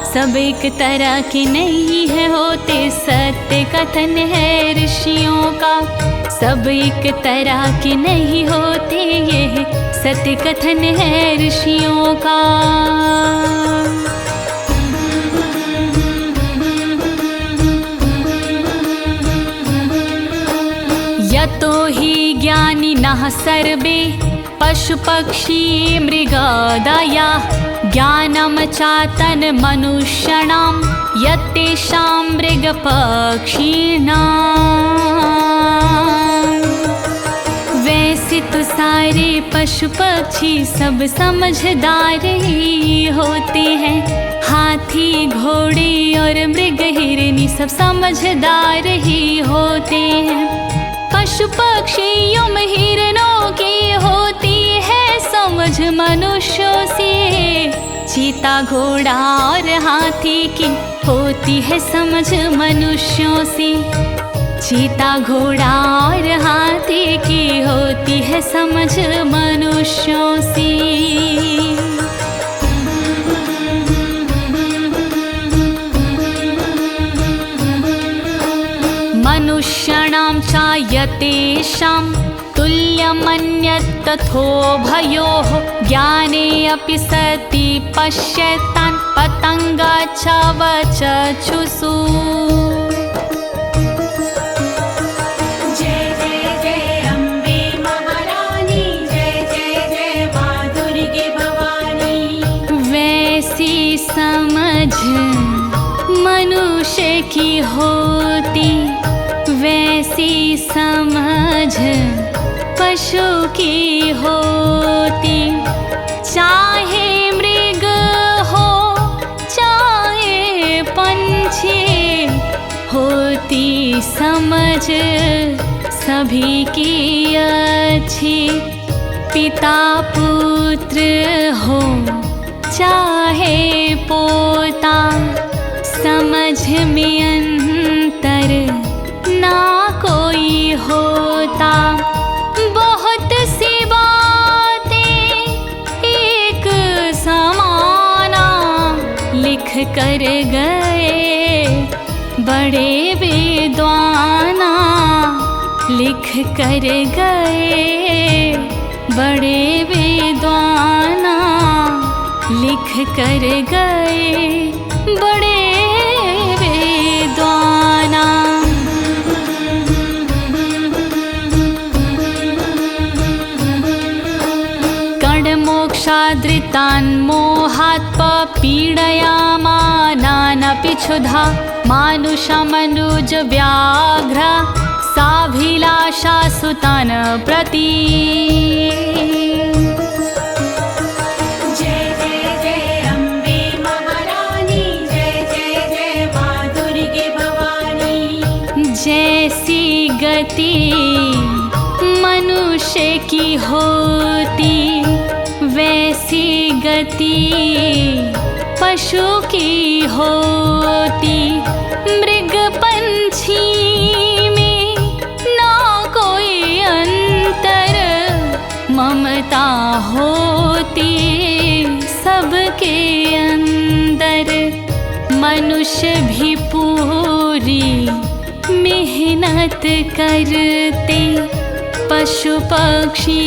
[SPEAKER 1] सब एक तरह के नहीं है होते, सत्य कथन है ऋषियों का। सब एक तरह के नहीं होते, ये सत्य कथन है ऋषियों का। यतो हि ज्ञानिनः सर्वे पशु पक्षी मृगादयः। ज्ञानं चातन् मनुष्याणां यत्तेषां मृगपक्षिणां। वैसे तो सारे पशु पक्षी सब समझदार ही होते हैं। हाथी घोड़े और मृग हिरनी सब समझदार ही होते हैं। पशु पक्षियों में हिरणों की होती है समझ मनुष्यों से। चीता घोड़ा और हाथी की होती है समझ मनुष्यों से। चीता घोड़ा और हाथी की होती है समझ मनुष्यों से। मनुष्याणां चायतेषां तुल्यमन्यत् तथोभयोः। ज्ञाने अपि सति पश्यतान् पतंगा चवचक्षुषु।
[SPEAKER 2] जय जय जय अम्बे महारानी, जय जय जय माँ दुर्गे भवानी।
[SPEAKER 1] वैसी समझ मनुष्य की होती, वैसी समझ पशु की होती। चाहे मृग हो चाहे पंछी, होती समझ सभी की अच्छी। पिता पुत्र हो चाहे पोता, समझ में अंतर ना कोई होता। बहुत सी बातें एक समाना लिख कर गए बड़े विद्वाना। लिख कर गए बड़े विद्वाना। लिख कर गए बड़े विद्वाना। मोक्षादृतान् मोहात् पीडयामानानपि क्षुधा। मानुषमनुज व्याघ्र साभिलाषा सुतान् प्रति।
[SPEAKER 2] जय जय जय अम्बे महारानी, जय जय जय माँ दुर्गे भवानी।
[SPEAKER 1] जैसी गति मनुष्य की होती, वैसी गति पशु की होती। मृग पंछी में ना कोई अंतर, ममता होती सबके अंदर। मनुष्य भी पूरी मेहनत करते, पशु पक्षी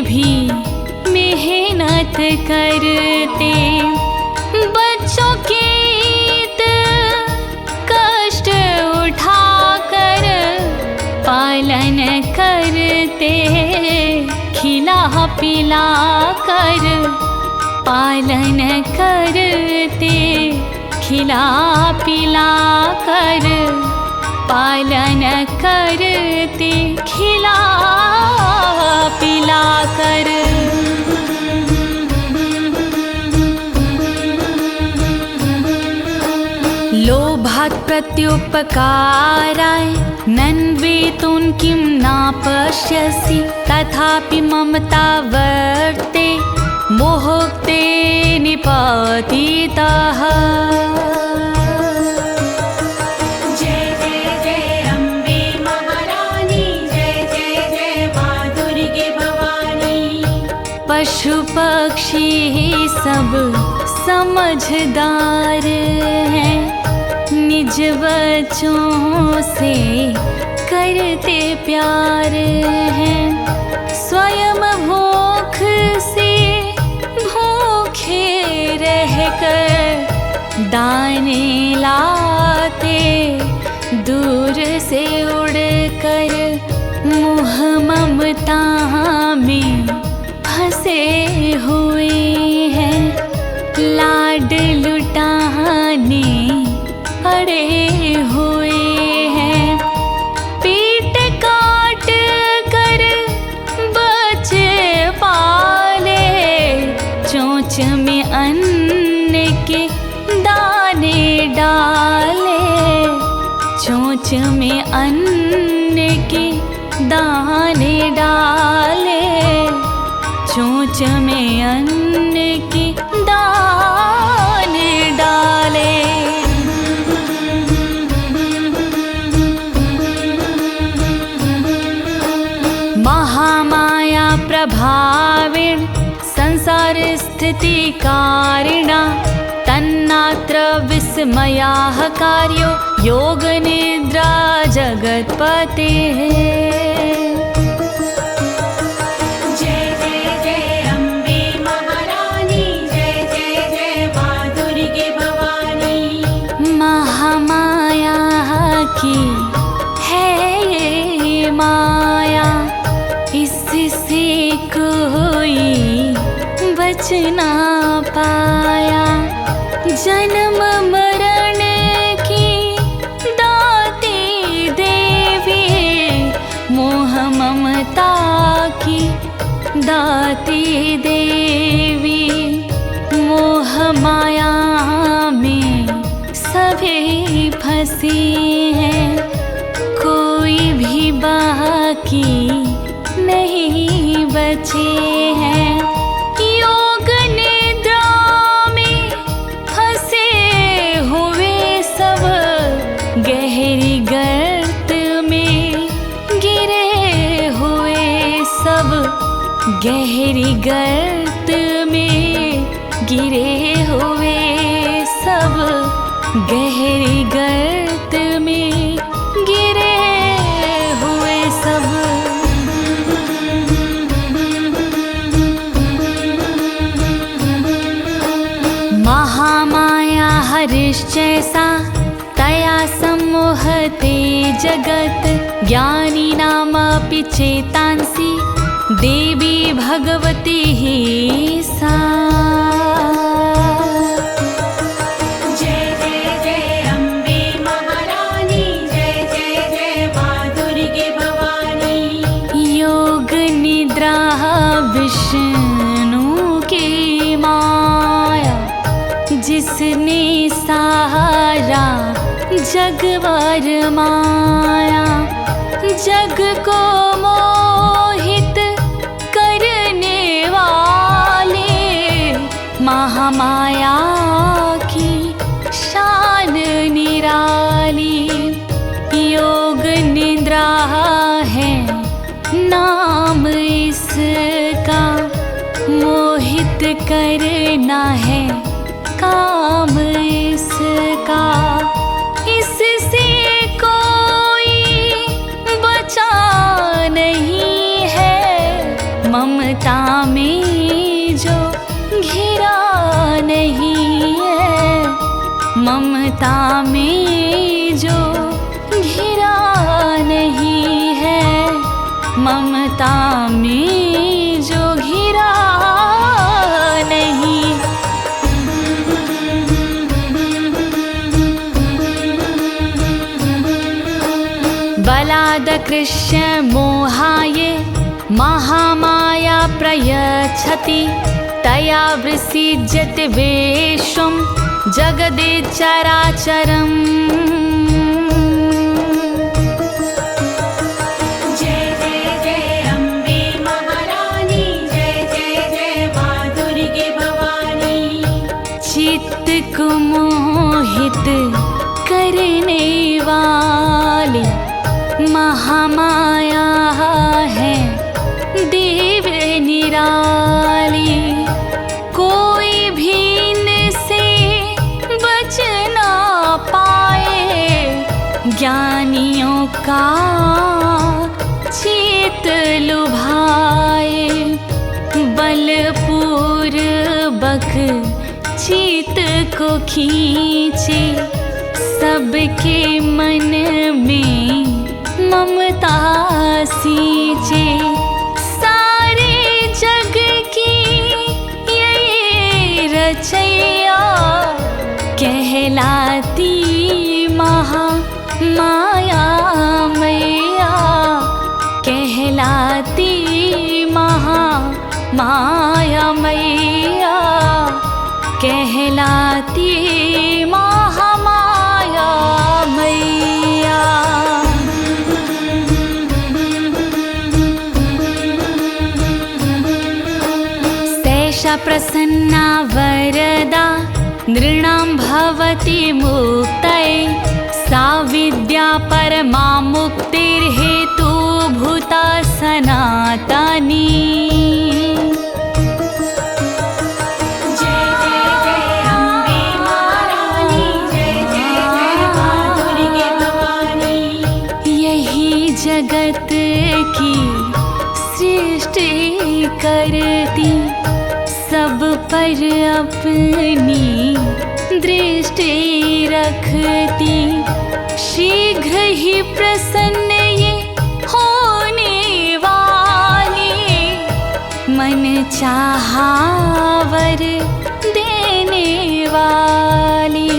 [SPEAKER 1] भी मेहनत करते। बच्चों के कष्ट उठाकर पालन करते। खिला पिला कर पालन करते। खिला पिला कर पालन करते। खिला पिला कर। लोभात् प्रत्युपकाराय नन्वेतुं किं न पश्यसि। तथापि ममता वर्ते मोहोक्ते निपतितः।
[SPEAKER 2] जय जय जय अम्बे महारानी, जय जय जय माँ दुर्गे भवानी।
[SPEAKER 1] पशु पक्षी सब समझदार हैं, निज बच्चों से करते प्यार हैं। स्वयं भूख से भूखे रहकर दाने लाते, दूर से उड़कर मुँह ममता में फंसे हुए हैं। लाड लुटाने पड़े हुए हैं। पेट काट कर बच्चे पाले, चोंच में अन्न के दाने डाले, चोंच में अन्न के दाने डाले, चोंच में अन्न के दाने डाले। महामाया प्रभावेण संसार स्थिति कारिणा, तन्नात्र विस्मयाः कार्यो योग निद्रा जगत्पते।
[SPEAKER 2] जय जय जय अम्बे महारानी, जय जय जय माँ दुर्गे भवानी।
[SPEAKER 1] महामाया की है ये माया, इससे कोई बच ना पाया। जन्म मरण की दाती देवी, मोह ममता की दाती देवी, मोह माया में सभी फंसे हैं, कोई भी बाकी नहीं बचे हैं। योग निद्रा में फंसे हुए सब, गहरी गर्त में गिरे हुए सब, गहरी गर्त में गिरे हुए सब, गहरी गर्त में गिरे हुए सब। महामाया हरिश्चैसा तया सम्मोहते जगत्, ज्ञानिनामपि चेतांसि देवी भगवती ही सा।
[SPEAKER 2] जय जय जय अम्बे महारानी, जय जय जय माँ दुर्गे भवानी।
[SPEAKER 1] योग निद्रा विष्णु की माया, जिसने सहारा जग वर माया, जग को मोहित करने वाले महामाया की शान निराली। योग निद्रा है नाम इसका, मोहित करना है काम इसका। इससे कोई बचा नहीं है, ममता में जो घिरा नहीं है, ममता में जो घिरा नहीं है, ममता में जो घिरा नहीं। बलाद कृष्ण मोहाये महामाया प्रयच्छति, तया विसृज्यते विश्वं जगदे चराचरम्।
[SPEAKER 2] जय जय जय अम्बे महारानी, जय जय जय माँ दुर्गे भवानी।
[SPEAKER 1] चित्त को मोहित करने वाली महामाया है देव निराली, कोई भी इनसे बच ना पाए। ज्ञानियों का चित लुभाए, बलपूर्वक चित को खींचे, सबके मन में ममता सींचे। सारे जग की ये रचैया कहलाती प्रसन्ना वरदा नृणां भवति मुक्तये सा विद्या परमा मुक्तिर्हेतुभूता सनातनी। जगत की सृष्टि करती सब पर अपनी दृष्टि रखती शीघ्र ही प्रसन्न ये होने वाली मन चाहा वर देने वाली।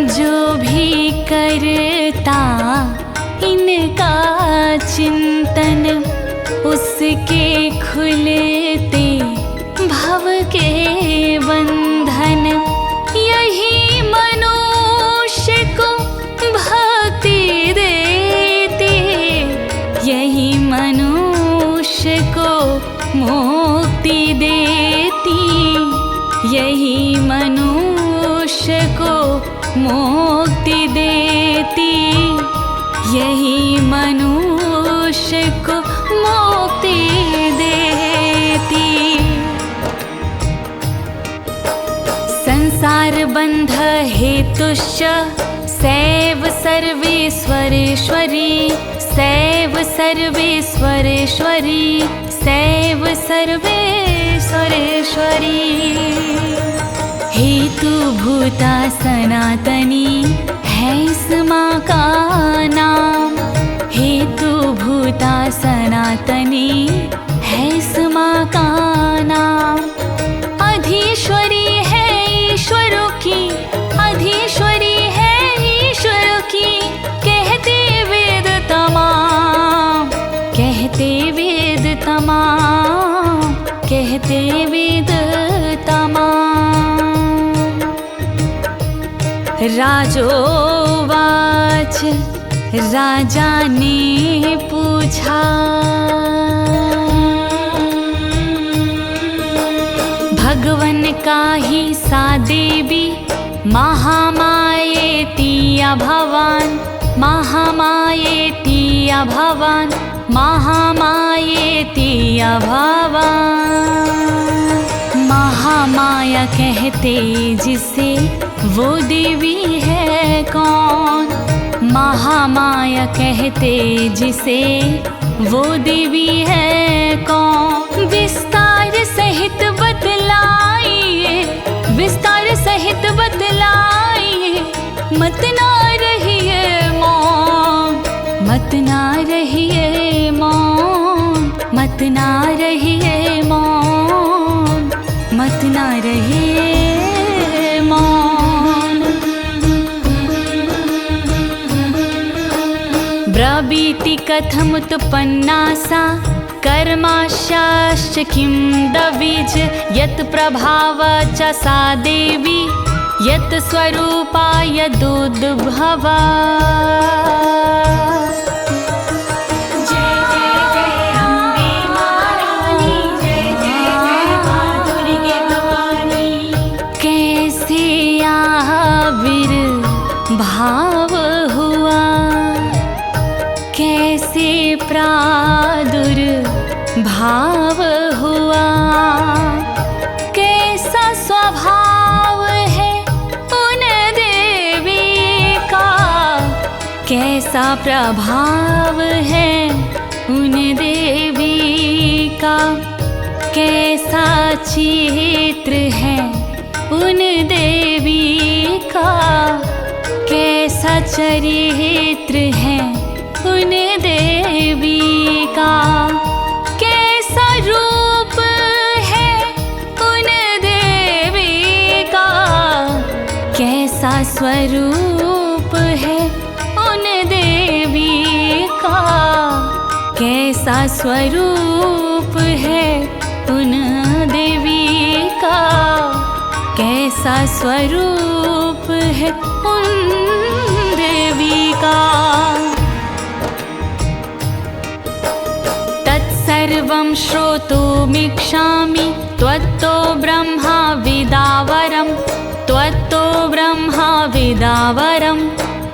[SPEAKER 1] जो भी करता इनका चिंतन उसके खुलते भव के बंधन। यही मनुष्य को भक्ति देती यही मनुष्य को मुक्ति देती यही मनुष्य को मुक्ति देती यही मनुष्य को मुक्ति देती। संसार बंध हेतुश्च सैव सर्वेश्वरेश्वरी सैव सर्वेश्वरेश्वरी सैव सर्वेश्वरेश्वरी। हेतुभूता सनातनी है इस माँ का नाम हेतुभूता सनातनी है इस माँ का नाम। अधीश्वरी है ईश्वरों की अधीश्वरी है ईश्वरों की कहते वेद तमाम कहते वेद तमाम कहते वेद तमाम। राजोवाच राजा ने पूछा भगवन का ही सा देवी महामायेति अभवान महामायेति अभवान महामायेति अभवान। महामाया कहते जिसे वो देवी है कौन महामाया कहते जिसे वो देवी है कौन। विस्तार सहित बतलाइए विस्तार सहित बतलाइए मत ना रहिए मौन मत ना रहिए मौन मत ना रहिए मौन मत ना रहिए मौन। ब्रवीति कथमुत्पन्ना सा कर्माशाश्च किं दविज यत् प्रभाव च सा देवी यत् स्वरूपा यदुद्भवा। कैसे आविर्भाव हुआ कैसे प्रादुर्भाव हुआ कैसा स्वभाव है उन देवी का कैसा प्रभाव है उन देवी का कैसा चित्र है उन देवी का कैसा चरित्र है उन देवी का कैसा रूप है उन देवी का कैसा स्वरूप है उन देवी का कैसा स्वरूप है उन देवी का कैसा स्वरूप है उन देवी का। सर्वं श्रोतुमिच्छामि त्वत्तो ब्रह्मा विदावरं त्वत्तो ब्रह्मा विदावरं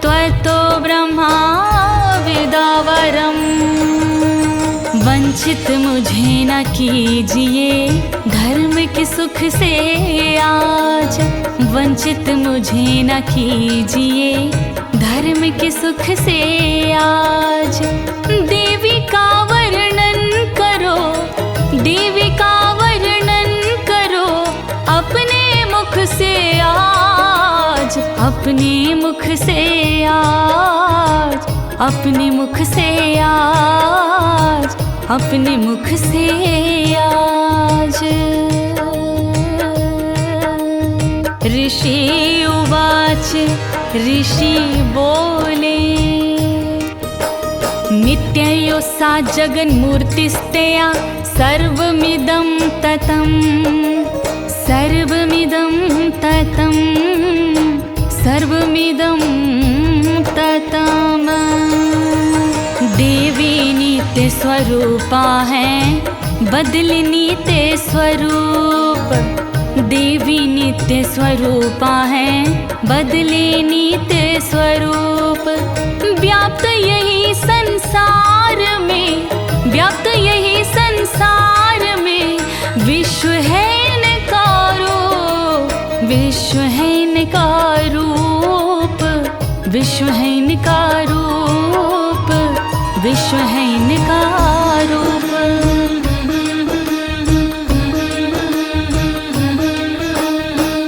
[SPEAKER 1] त्वत्तो ब्रह्मा विदावरं। वंचित मुझे न कीजिए धर्म के सुख से आज, वंचित मुझे न कीजिए धर्म के सुख से आज। देवी का वर्णन करो, देवी का वर्णन करो अपने मुख से आज, अपने मुख से आज, अपने मुख से आज, अपने मुख से आज। ऋषि उवाच, ऋषि बोले नित्ययो सा जगन्मूर्तिस्तया सर्वमिदं ततं, सर्वमिदं ततं, सर्वमिदं ततम्। देवी नित्य स्वरूपा है बदले नित्य स्वरूप, देवी नित्य स्वरूपा है बदले नित्य स्वरूप। व्याप्त यही संसार में, व्याप्त यही संसार में विश्व है इनका रूप, विश्व है इनका रूप, विश्व है इनका रूप, विश्व है इनका रूप।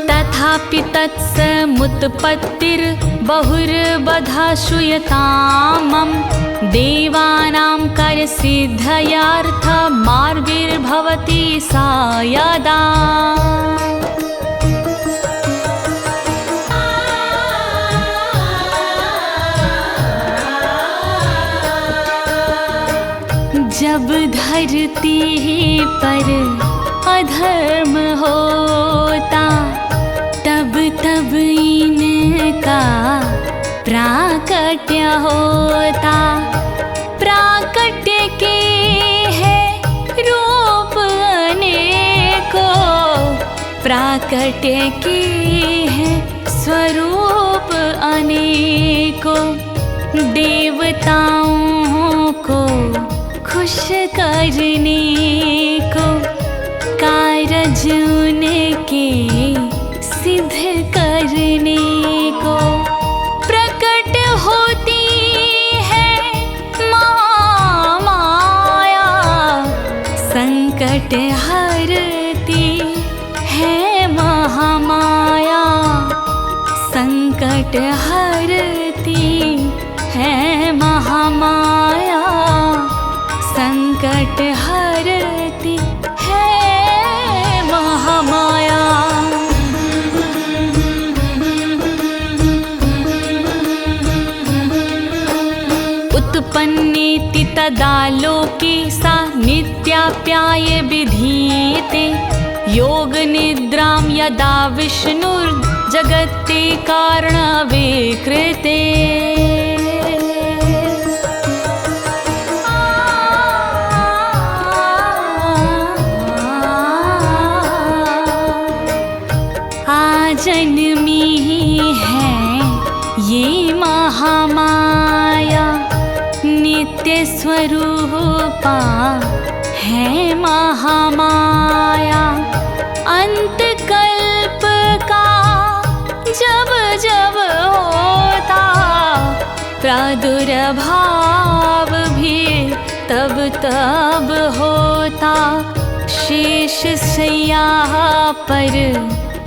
[SPEAKER 1] तथापि तत्समुत्पत्तिर्बहुर्बधा श्रूयतामं देवानां कार्यसिद्धयार्थमार्गैर्भवति सा यदा। जब धरती पर अधर्म होता तब तब इनका प्राकट्य होता, प्राकट्य के है रूप अनेकों, प्राकट्य के है स्वरूप अनेकों। देवताओं को खुश करने को कारज उनके सिद्ध करने को प्रकट होती है महामाया, संकट हरती है महामाया, संकट हरती है महामाया, संकट हरती है महामाया। उत्पन्नेति तदा लोके सा नित्याप्याय विधीयते, योग निद्रां यदा विष्णुर्जगत्ते कारणविकृते। जन्मी है ये महामाया, नित्य स्वरूपा है महामाया। अंत कल्प का जब जब होता प्रादुर्भाव भी तब तब होता। शेष शय्या पर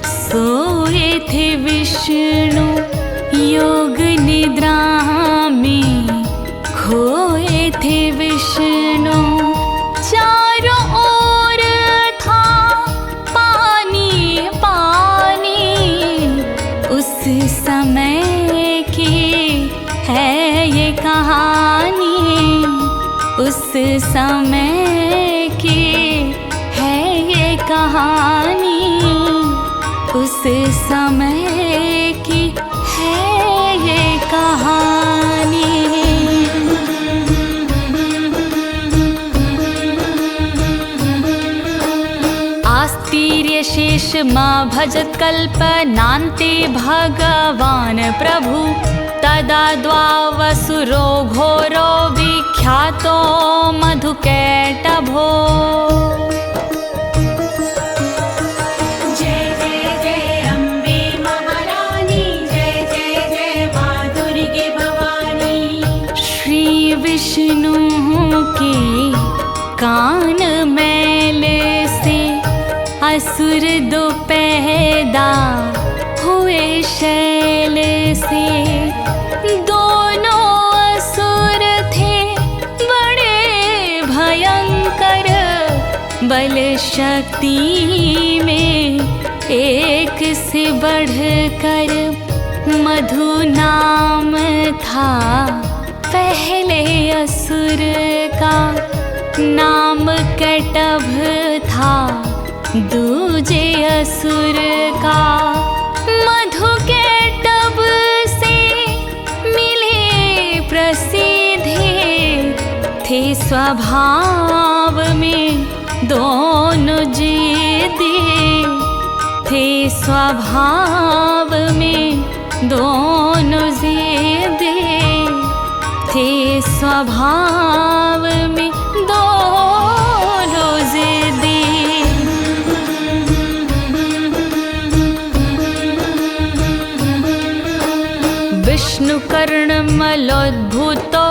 [SPEAKER 1] सोए थे विष्णु, योग निद्रा में खोए थे विष्णु। चारों ओर था पानी पानी, उस समय की है ये कहानी, उस समय की है ये कहानी, उस समय की है ये कहानी। मा भजत कल्पनान्ते भगवान् प्रभु तदा द्वावसुरो घोरो विख्यातो मधुकैटभो।
[SPEAKER 2] जय जय जय अम्बे महारानी, जय जय जय माँ दुर्गे भवानी।
[SPEAKER 1] श्री विष्णु के कान मैल से असुर दो पैदा हुए शैल से। दोनों असुर थे बड़े भयंकर, बल शक्ति में एक से बढ़कर। मधु नाम था पहले असुर का, नाम कैटभ था दूजे असुर का। मधु कैटभ से मिले प्रसिद्धि, थे स्वभाव में दोनों जिद्दी। थे स्वभाव में दोनों जिद्दी, थे स्वभाव में दोनों जिद्दी। विष्णु कर्णमलोद्भूतो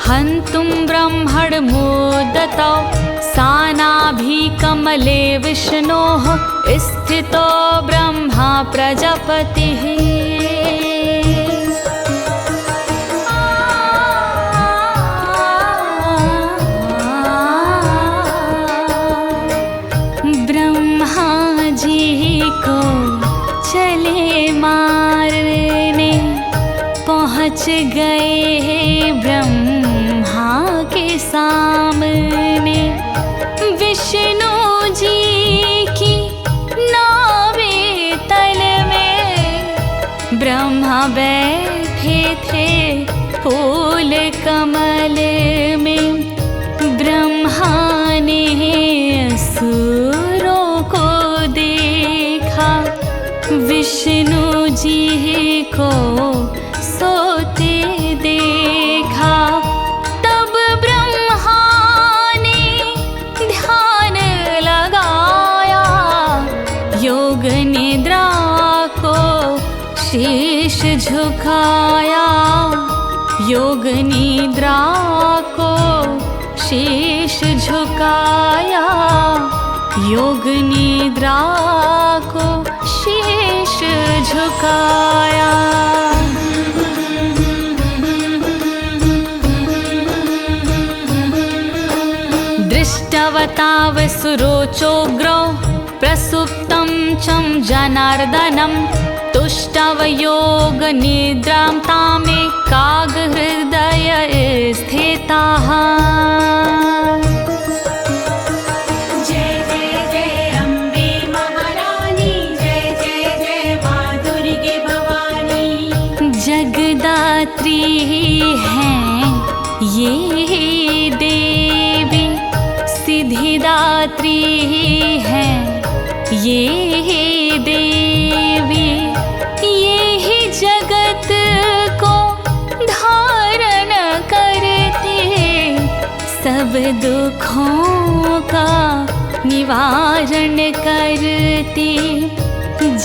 [SPEAKER 1] हन्तुं ब्रह्मण मोदतो। सानाभिकमले विष्णोः स्थितो ब्रह्मा प्रजापतिः। ब्रह्मा जी को चले मारने, पहुँच गए ब्रह्मा के सामने। विष्णु जी की नावे तल में ब्रह्मा बैठे थे फूल कमल में। ब्रह्मा ने असुरों को देखा, विष्णु जी को सोते देखा। तब ब्रह्मा ने ध्यान लगाया, योग निद्रा को शीश झुकाया। योग निद्रा को शीश झुकाया, योग निद्रा को शीश झुकाया। दृष्टवतावसुरोचोग्रौ प्रसुप्तं चं जनार्दनं। तुष्टवयोग निद्रां तामेकाग्रहृदय स्थिताः।
[SPEAKER 2] जय जय जय अम्बे महारानी, जय जय जय माँ दुर्गे भवानी।
[SPEAKER 1] जगदात्री हैं ये देवी, सिद्धिदात्री हैं ये देवी। ये ही जगत को धारण करते, सब दुखों का निवारण करते।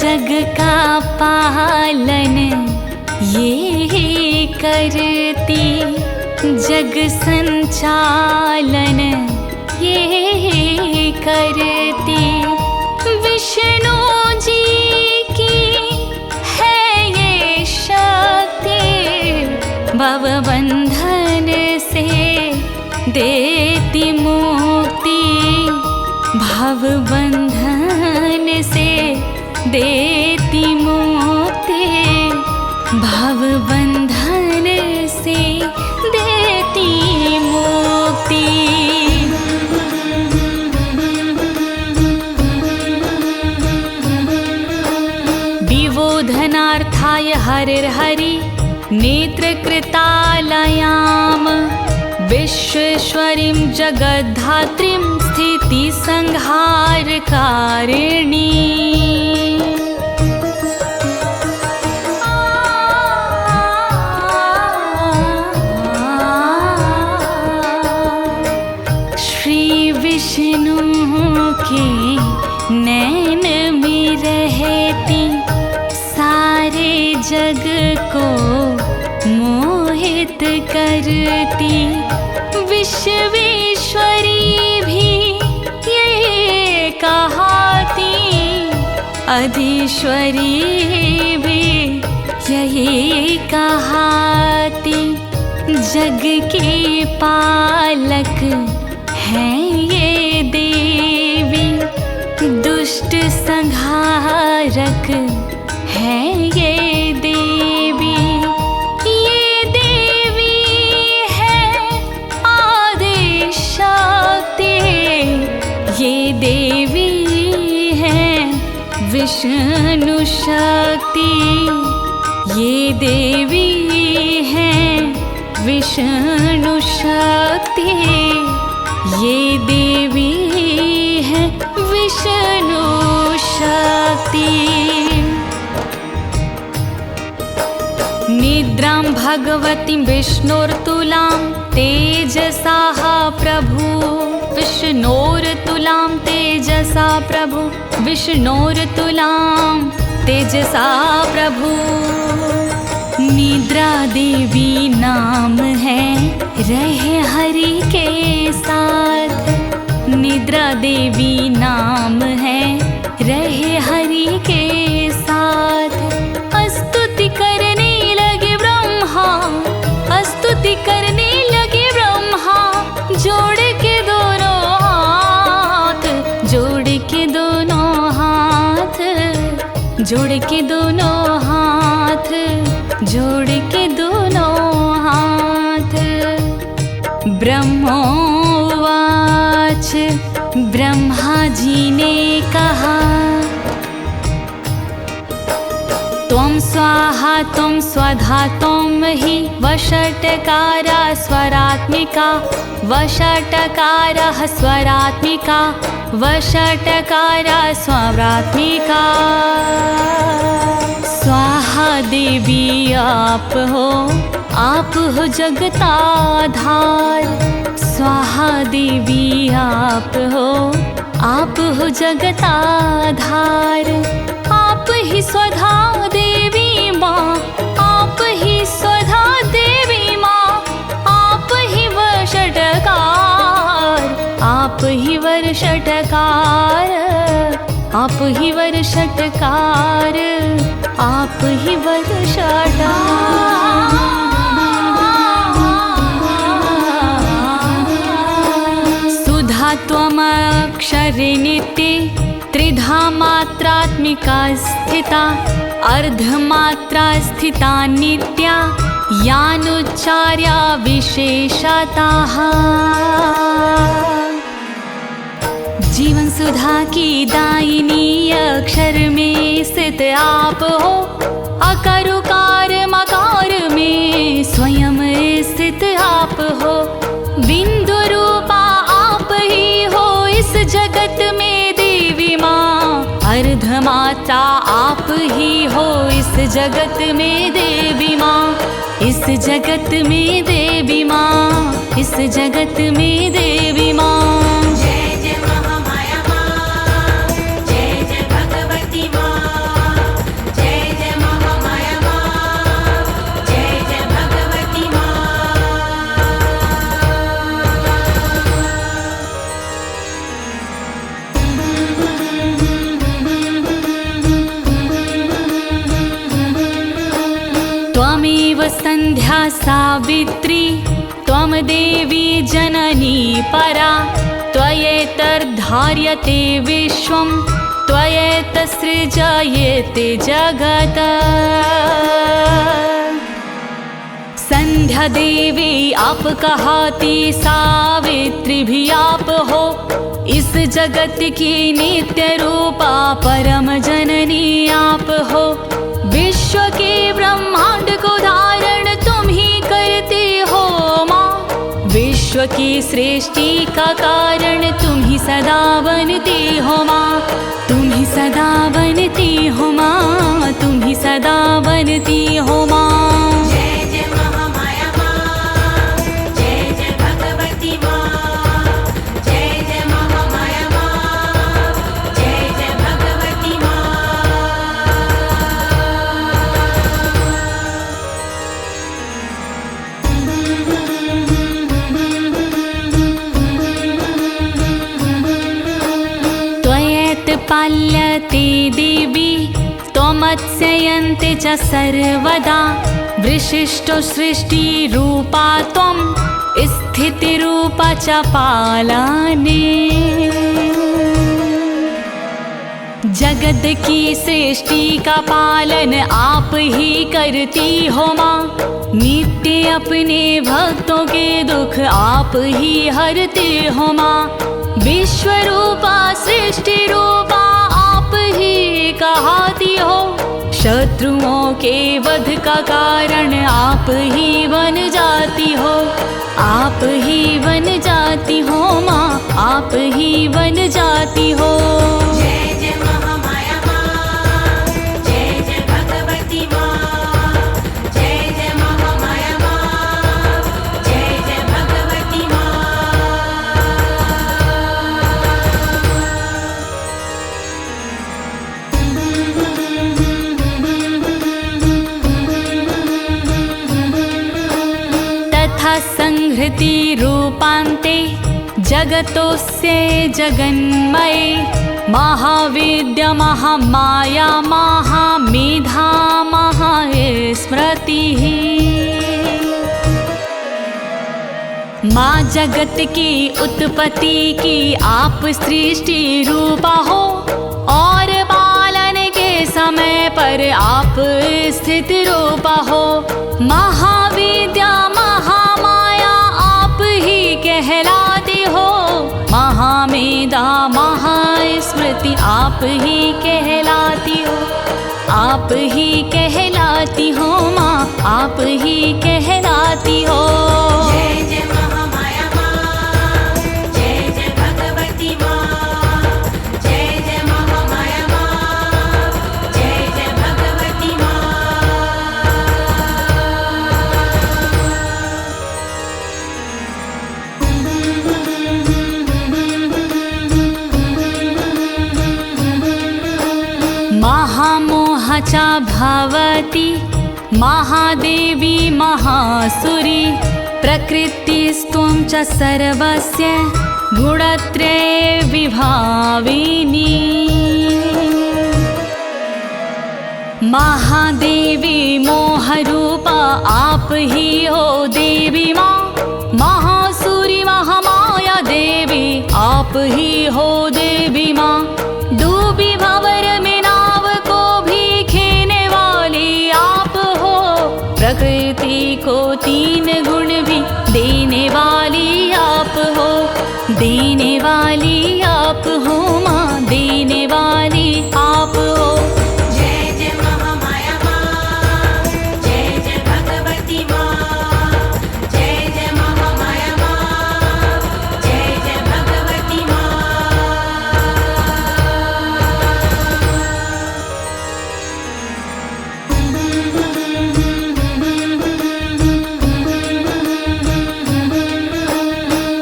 [SPEAKER 1] जग का पालन ये करती, जग संचालन ये करती। विष्णु जी की है ये शक्ति, भवबंधन से देती मुक्ति। भवबंधन से देती मुक्ति, भवबंधन से देती मुक्ति। विबोधनार्थाय हरिर्हरि नेत्रकृतालयाम। विश्व विश्वेश्वरीं जगद्धात्रीं स्थितिसंहारकारिणी श्री विष्णु के नैन में रहती सारे जग को मोहित करती विश्वेश्वरी भी ये कहाती अधीश्वरी भी यही कहाती जग के पालक हैं ये देवी दुष्ट संहारक है ये देवी है आदि शक्ति ये देवी है विष्णु शक्ति ये देवी है विष्णु शक्ति ये देवी है विष्णु शक्ति निद्रां भगवतीं विष्णोर्तुलां तेजसाः प्रभु विष्णोर्तुलां तेजसा प्रभु विष्णोर्तुलां तेजसा प्रभु निद्रा देवी नाम है रहे हरि के साथ निद्रा देवी नाम है रहे हरि के साथ स्तुति करने लगे ब्रह्मा स्तुति करने लगे ब्रह्मा जोड़ के दोनों हाथ जोड़ के दोनों हाथ जोड़ के दोनों हाथ जोड़ के दोनों हाथ ब्रह्मोवाच ब्रह्मा जी ने कहा त्वं स्वाहा त्वं स्वधा त्वं हि वषट्कारा स्वरात्मिका वषट्कारः स्वरात्मिका वषट्कारा स्वरात्मिका स्वाहा देवी आप हो जगताधार स्वाहा देवी आप हो जगताधार आप ही स्वधा देवी माँ आप ही स्वधा देवी माँ आप ही वषट्कार आप ही वषट्कार आप ही वषट्कार आप ही वषट्कार सुधा त्वमक्षरे नित्ये त्रिधा मात्रात्मिका स्थिता अर्धमात्रा स्थिता नित्या यानुच्चार्या विशेषताः जीवन सुधा की दायिनी अक्षर में स्थित आप हो अकार उकार मकार में स्वयं स्थित आप हो बिंदु रूपा आप ही हो इस जगत में देवी माँ अर्धमात्रा आप ही हो इस जगत में देवी माँ इस जगत में देवी माँ इस जगत में देवी माँ
[SPEAKER 2] जय जय महामाया माँ जय जय भगवती माँ जय जय महामाया माँ जय जय भगवती माँ
[SPEAKER 1] त्वमेव संध्या सावित्री त्वं देवी जननी परा त्वयैतर्धार्यते विश्वं त्वयैतसृजयते जगत् संध्या देवी आप कहती सावित्री भी आप हो इस जगत की नित्य रूपा परम जननी आप हो विश्व के ब्रह्मांड को धारण तुम ही करती हो माँ विश्व विश्व की सृष्टि का कारण तुम ही सदा बनती हो माँ, तुम ही सदा बनती हो माँ, तुम ही सदा बनती हो माँ।
[SPEAKER 2] जय जय महामाया माँ, जय जय भगवती माँ, जय जय महामाया माँ, जय जय भगवती माँ।
[SPEAKER 1] त्वयेत पाल्यते देवी त्वमत्स्ययन्ते च सर्वदा, विशिष्टो सृष्टिरूपा त्वं स्थितिरूपा च पालने। जगत की सृष्टि का पालन आप ही करती हो माँ, नित्य अपने भक्तों के दुख आप ही हरते हो माँ। विश्व रूपा सृष्टि रूपा आप ही कहाती हो, शत्रुओं के वध का कारण आप ही बन जाती हो, आप ही बन जाती हो माँ, आप ही बन जाती हो।
[SPEAKER 2] जय जय महामाया माँ, जय जय भगवती माँ, जय जय महामाया माँ, जय जय भगवती माँ।
[SPEAKER 1] तथा संहृति रूपान्ते जगतोऽस्य जगन्मये, महाविद्या महामाया महामेधा महास्मृतिः। माँ जगत की उत्पत्ति की आप सृष्टि रूपा हो, और पालन के समय पर आप स्थित रूपा हो। महाविद्या महामाया आप ही कहलाती हो, महामेधा महास्मृति आप ही कहलाती हो, आप ही कहलाती हो माँ, आप ही कहलाती हो।
[SPEAKER 2] जय जय महामाया माँ, जय जय भगवती माँ, जय जय महामाया माँ, जय जय भगवती माँ।
[SPEAKER 1] महामोहचा भवति महादेवी महासुरी, प्रकृतिस्त्वं च सर्वस्य गुणत्रये विभाविनी। महादेवी मोहरूपा आप ही हो देवी माँ, महासुरी महामाया देवी आप ही हो देवी माँ। डूबी भंवर में नाव को भी खेने वाली आप हो, प्रकृति को तीन गुण भी देने वाली आप हो, देने वाली आप हो माँ, देने वाली आप हो।
[SPEAKER 2] जय जय महामाया माँ, जय जय भगवती माँ, जय जय महामाया माँ, जय जय भगवती माँ।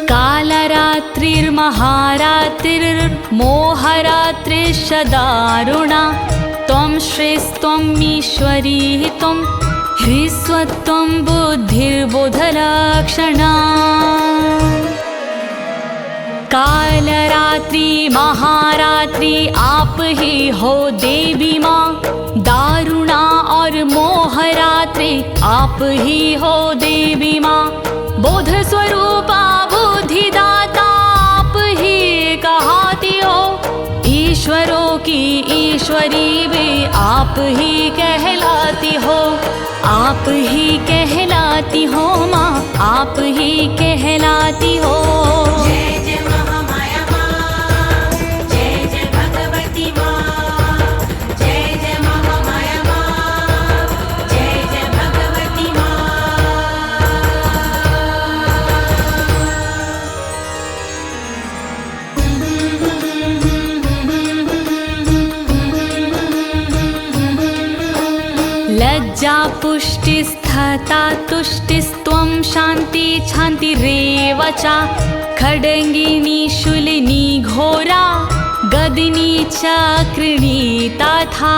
[SPEAKER 1] कालरात्रिर्महारात्रिर्मोहरात्रिश्च दारुणा, त्वं श्रेस्त्वं ईश्वरी त्वं ह्रीस्वत्वं बुद्धिर्बुधलक्षणा। कालरात्रि महारात्रि आप ही हो देवी माँ, दारुणा और मोहरात्रि आप ही हो देवी माँ। बोध स्वरूपा बुद्धिदाता आप ही कहाती हो, ईश्वरों की ईश्वरी भी आप ही कहलाती हो, आप ही कहलाती हो माँ, आप ही कहलाती हो।
[SPEAKER 2] जय जय महामाया माँ, जय जय भगवती माँ, जय जय महामाया माँ, जय जय भगवती माँ।
[SPEAKER 1] लज्जा पुष्टिस्थता तुष्टिस्त्वं शान्ति क्षान्तिरेव च खड्गिनी शूलिनी घोरा गदिनी चक्रिणी तथा।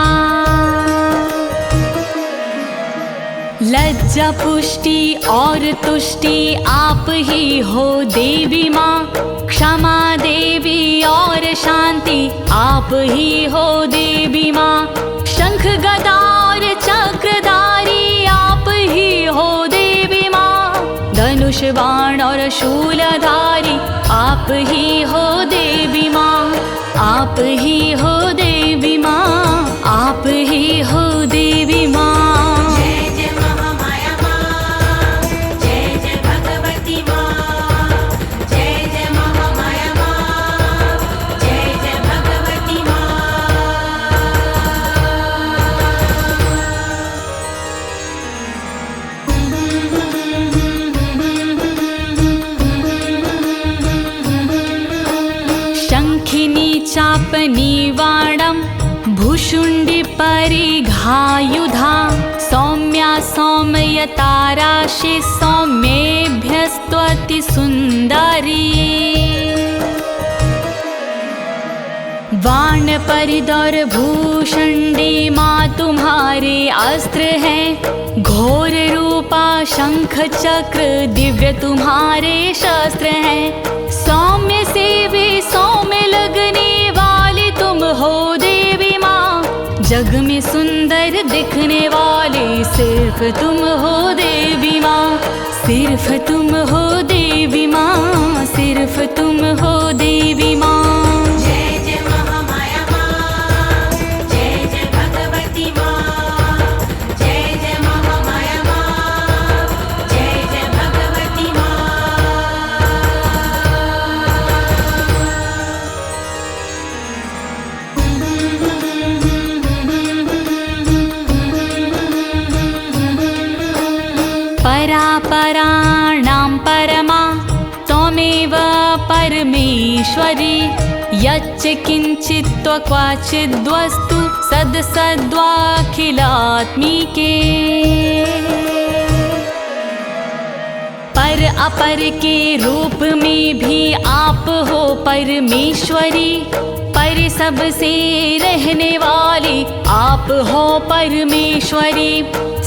[SPEAKER 1] लज्जा पुष्टि और तुष्टि आप ही हो देवी माँ, क्षमा देवी और शांति आप ही हो देवी माँ, शंख गदा और चक्रधारी आप ही हो देवी माँ, धनुष बाण और शूलधारी आप ही हो देवी माँ, आप ही हो देवी माँ, आप ही हो देवी माँ। चापनीवाणं भूषुण्डि परिघायुधा सौम्या सौम्यताराशि सौम्येभ्यस्त्वति सुन्दरी। वाण परिदौर भूषुण्डि माँ तुम्हारे अस्त्र हैं, घोर रूपा शंख चक्र दिव्य तुम्हारे शस्त्र हैं, सौम्य सेवी सौम्य लगने तुम हो देवी माँ, जग में सुंदर दिखने वाली सिर्फ तुम हो देवी माँ, सिर्फ तुम हो देवी माँ, सिर्फ तुम हो देवी माँ।
[SPEAKER 2] जय जय महामाया माँ, जय जय भगवती माँ, जय जय महामाया माँ, जय जय भगवती माँ।
[SPEAKER 1] परापराणां परमा त्वमेव परमेश्वरी, यच्च किञ्चित् क्वचिद्वस्तु सद्सद्वाखिलात्मिके। पर अपर के रूप में भी आप हो परमेश्वरी, पर सबसे रहने वाली आप हो परमेश्वरी,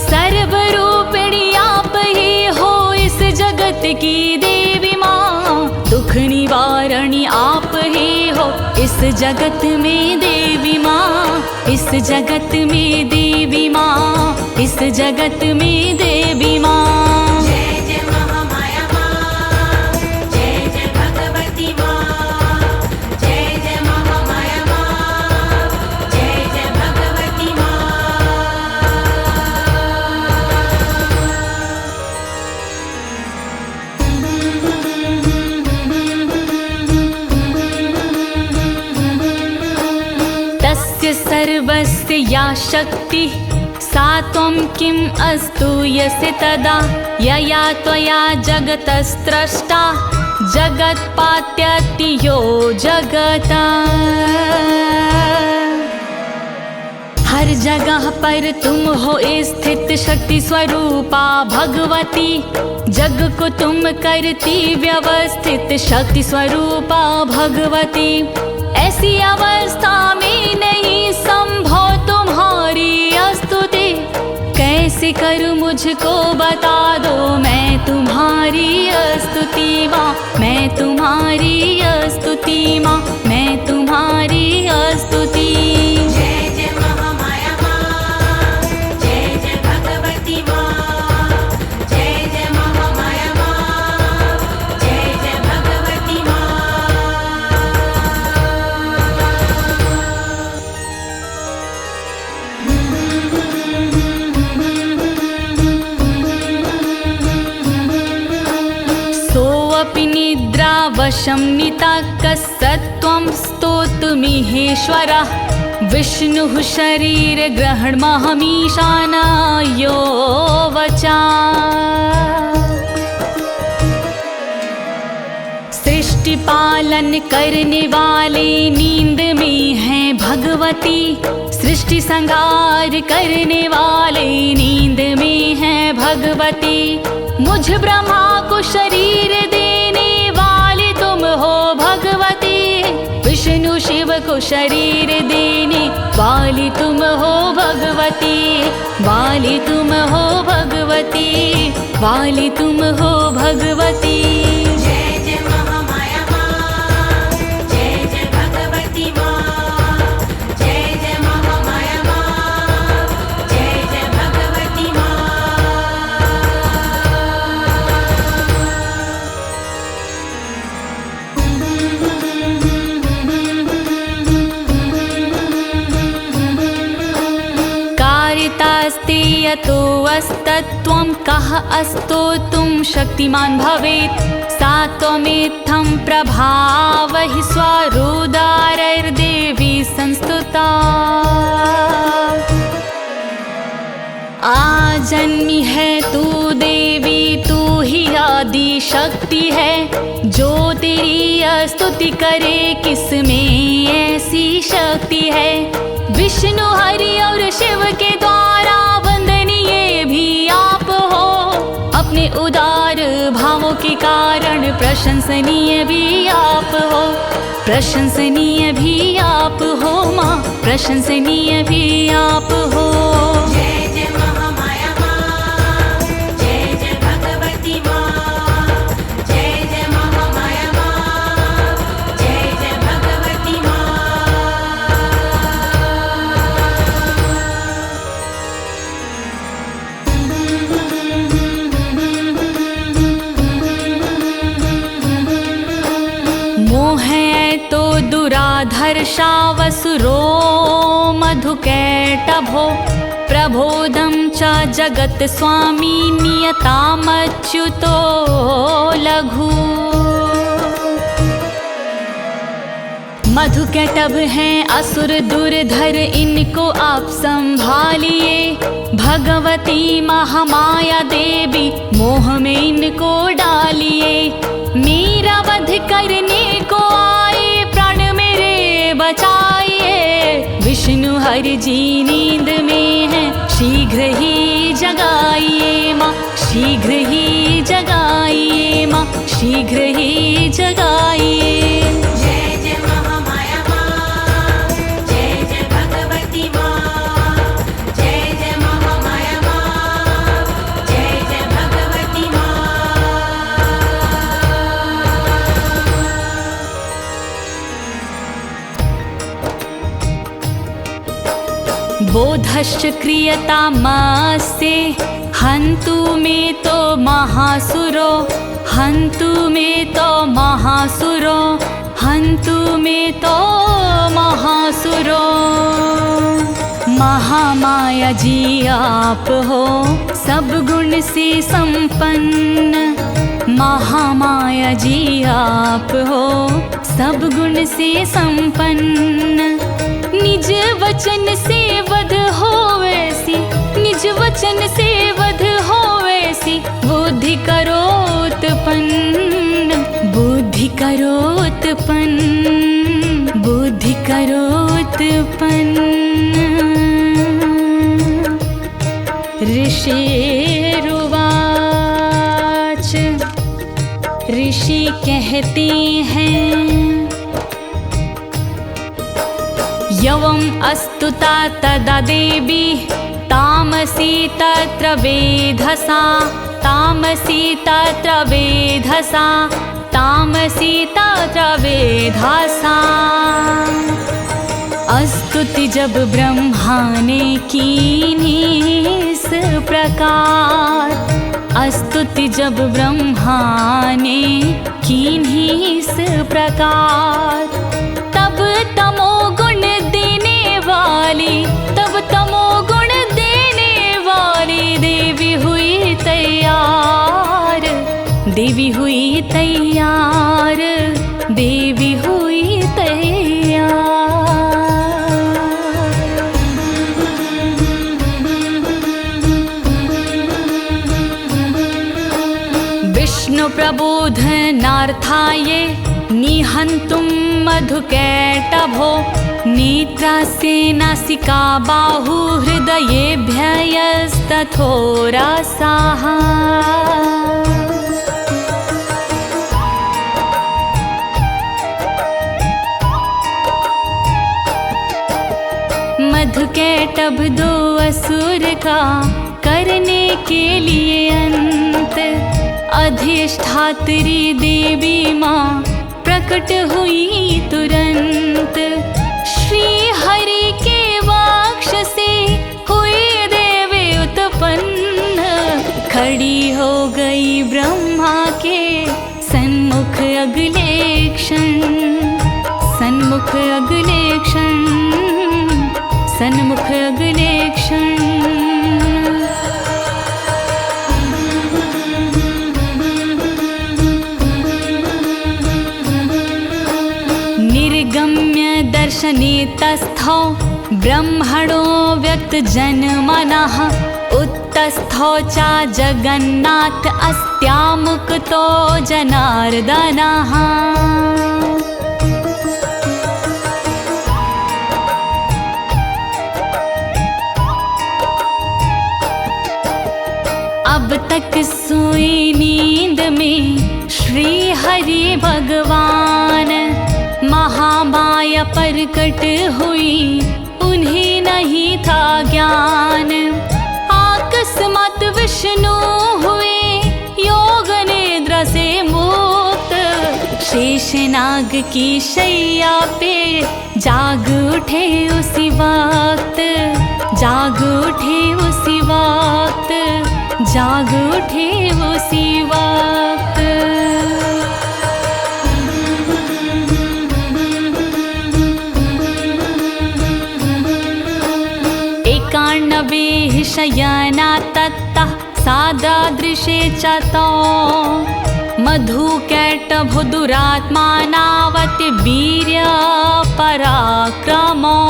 [SPEAKER 1] सर्वरूपिणी आप ही हो इस जगत की देवी माँ, दुख निवारणी आप ही हो इस जगत में देवी माँ, इस जगत में देवी माँ, इस जगत में देवी माँ।
[SPEAKER 2] जय जय महामाया माँ, जय जय भगवती माँ, जय जय महामाया माँ, जय जय भगवती माँ।
[SPEAKER 1] सर्वस्य या शक्ति सा त्वं किम् अस्तु यस्य तदा यया त्वया जगतस्त्रष्टा जगत्पात्यति यो जगता। हर जगह पर तुम हो स्थित शक्ति स्वरूपा भगवती, जग को तुम करती व्यवस्थित शक्ति स्वरूपा भगवती, ऐसी अवस्था में नहीं संभव तुम्हारी स्तुति, कैसे करूं मुझको बता दो मैं तुम्हारी स्तुति माँ, मैं तुम्हारी स्तुति माँ, मैं तुम्हारी स्तुति।
[SPEAKER 2] जय जय महामाया माँ, जय जय भगवती माँ, जय जय महामाया माँ, जय जय भगवती माँ।
[SPEAKER 1] सोऽपि निद्रावशं नीता कस्त्वं स्तोतुमिहेश्वरः, विष्णुः शरीरग्रहणमहमीशानायो वचा। सृष्टि पालन करने वाले नींद में हैं भगवती, सृष्टि संहार करने वाले नींद में हैं भगवती। मुझ ब्रह्मा को शरीर देने वाली तुम हो भगवती, विष्णु शिव को शरीर देने वाली तुम हो भगवती, वाली तुम हो भगवती, वाली तुम हो भगवती।
[SPEAKER 2] जय जय महामाया माँ, जय जय भगवती माँ, जय जय महामाया माँ, जय जय भगवती माँ।
[SPEAKER 1] कारितास्ते यतो अस्तत्वं कः अस्तोतुं शक्तिमान् भवेत्, सा त्वमेत्थं प्रभावहि स्वरुदारैर्देवी संस्तुता। आजन्मी है तू देवी, तू ही आदि शक्ति है, जो तेरी स्तुति करे किसमें ऐसी शक्ति है। विष्णु हरि और शिव के द्वारा वंदनीय भी आप हो, अपने उदार भावों के कारण प्रशंसनीय भी आप हो, प्रशंसनीय भी आप हो माँ, प्रशंसनीय भी आप हो।
[SPEAKER 2] जय जय महामाया माँ, जय जय भगवती माँ, जय जय महामाया माँ, जय जय भगवती माँ।
[SPEAKER 1] मोह तो दुराधर्षावसुरो मधुकैटभो, प्रबोधं च जगत् स्वामी नियतामच्युतो लघु। मधुकैटभ हैं असुर दुर्धर, इनको आप संभालिए। भगवती महामाया देवी मोह में इनको डालिए। मेरा वध करने को आए, प्राण मेरे बचाइए। विष्णु हरि जी नींद में है, शीघ्र ही जगाइए माँ, शीघ्र ही जगाइए माँ, शीघ्र ही जगाइए।
[SPEAKER 2] जय जय महामाया माँ, जय जय भगवती माँ, जय जय महामाया माँ, जय जय भगवती माँ।
[SPEAKER 1] बोधश्च क्रियतामस्ते, हन्तु मे तो महासुरो, हन्तु मे तो महासुरो, हन्तु मे तो महासुरो। महामाया जी आप हो सब गुण से संपन्न, महामाया जी आप हो सब गुण से संपन्न। निज वचन से वध हो वैसी, निज वचन से वध हो वैसी, बुद्धि करो उत्पन्न, बुद्धि करो उत्पन्न, बुद्धि करो उत्पन्न। ऋषिरुवाच, ऋषि कहते हैं, यवम् अस्तुता तदा देवी, तामसी तत्र वेधसा, तामसी तत्र वेधसा, तामसी तत्र वेधसा। स्तुति जब ब्रह्मा ने कीनी इस प्रकार, स्तुति जब ब्रह्मा ने कीनी इस प्रकार, तब तमोगुण देने वाली, तब तमोगुण देने वाली देवी हुई तैयार, देवी हुई तैयार, देवी हुई तैयार। विष्णु प्रबोध मन्त्रार्थाये निहन्तुं मधुकैटभो नेत्रास्ते नासिका बाहु हृदयेभ्यस्तथोरासाः मधुकैटभ दो असुर का करने के लिए अंत अधिष्ठात्री देवी माँ प्रकट हुई तुरंत। श्री हरि के वक्ष से हुई देवी उत्पन्न खड़ी हो गई ब्रह्मा के सन्मुख अगले क्षण सन्मुख अगले क्षण सन्मुख अगले क्षण। निर्गम्य दर्शने तस्थौ ब्रह्मणो व्यक्तजनमनः उत्तस्थौ च जगन्नाथ अस्त्यामुक्तो जनार्दनः। अब तक सोई नींद में श्री हरि भगवान महामाया प्रकट हुई उन्हें नहीं था ज्ञान। अकस्मात विष्णु हुए योग निद्रा से मुक्त शेषनाग की शैया पे जाग उठे उसी वक्त जाग उठे उसी वक्त जाग उठे उसी वक्त। 91 शयना तत्तः सादादृशे च तौ मधुकैटभो दुरात्मानावति वीर्य पराक्रमो।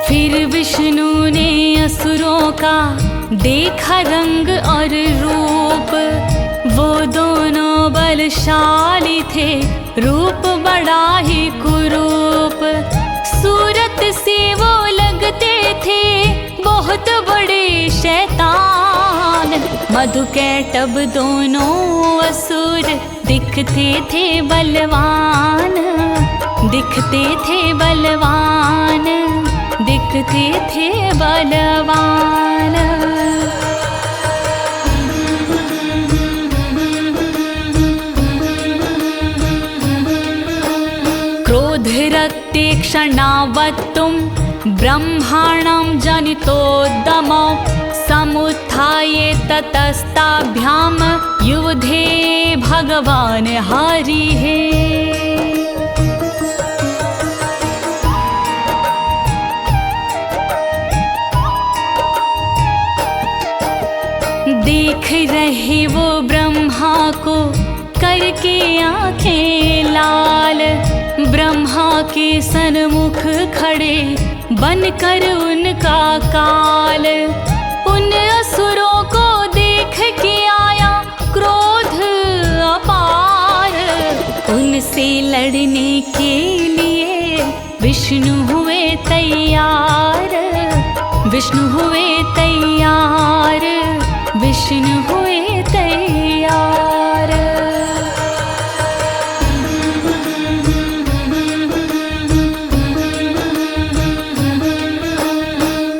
[SPEAKER 1] फिर विष्णु ने असुरों का देखा रंग और रूप वो दोनों बलशाली थे रूप बड़ा ही कुरूप। सूरत से वो लगते थे बहुत बड़े शैतान। मधुकैटभ दोनों असुर दिखते थे बलवान दिखते थे बलवान दिखते थे बलवान। क्रोधरक्ते क्षणावत्तुं ब्रह्माणं जनितोद्दमो समुत्थाय ततस्ताभ्यां युधे भगवान हरिः। देख रहे वो ब्रह्मा को करके आंखें लाल। ब्रह्मा के सन्मुख खड़े बनकर उनका काल। उन असुरों को देख के आया क्रोध अपार। उनसे लड़ने के लिए विष्णु हुए तैयार विष्णु हुए तैयार विष्णु हुए तैयार।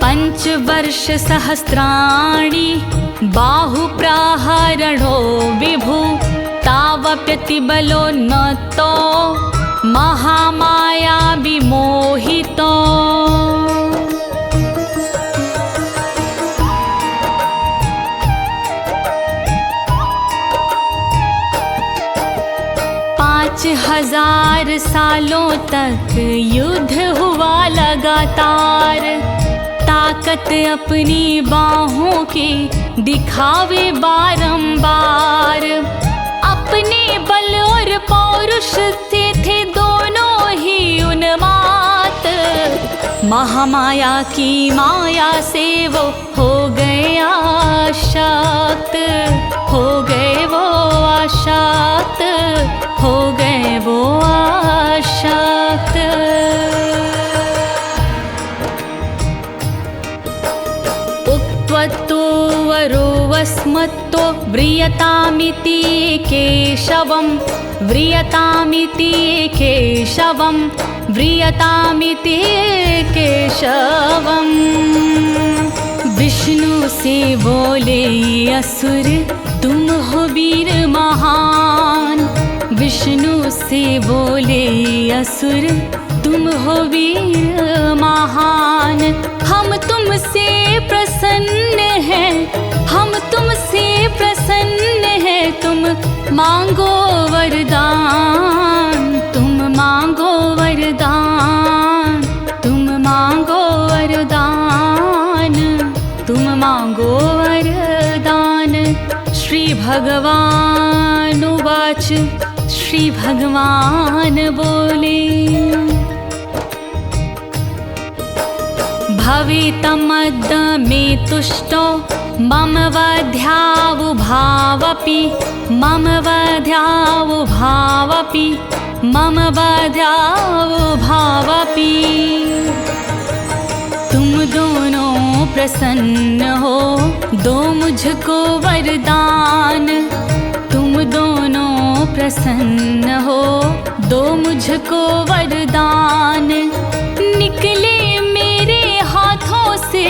[SPEAKER 1] पंचवर्ष सहस्राणि बाहुप्रहरणो विभु तावप्यतिबलोन्नतो महामाया विमोहितो। हजार सालों तक युद्ध हुआ लगातार। ताकत अपनी बाहों की दिखावे बारंबार। अपने बल और पौरुष से थे दोनों ही उन्माद। महामाया की माया से वो हो गए आशात, हो गए वो आशात, हो गए वो आशात। उक्त्वतो वरो वस्मत्तो व्रियतामिति केशवम्, व्रियतामिति केशवम्, व्रियतामिति केशवम्। विष्णु से बोले असुर तुम हो वीर महान, विष्णु से बोले असुर तुम हो वीर महान। हम तुमसे प्रसन्न हैं, हम तुमसे प्रसन्न हैं, तुम मांगो वरदान, तुम मांगो वरदान, तुम मांगो वरदान, तुम मांगो वरदान। श्री भगवान उवाच, श्री भगवान बोले भवितमद्य मे तुष्टो मम वध्यावुभावपि, मम वध्यावुभावपि, मम वध्यावुभावपि। तुम दोनों प्रसन्न हो दो मुझको वरदान, तुम दोनों प्रसन्न हो दो मुझको वरदान। निकले मेरे हाथों से,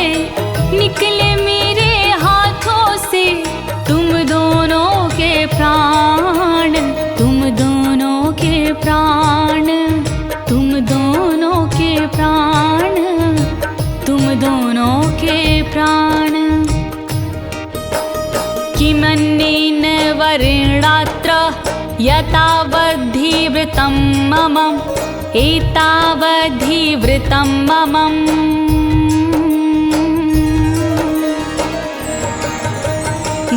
[SPEAKER 1] निकले मेरे हाथों से तुम दोनों के प्राण, तुम दोनों के प्राण, तुम दोनों के प्राण, तुम दोनों के प्राण। किमन्येन वरेणात्र यतावद्धि मम, एतावद्धि मम।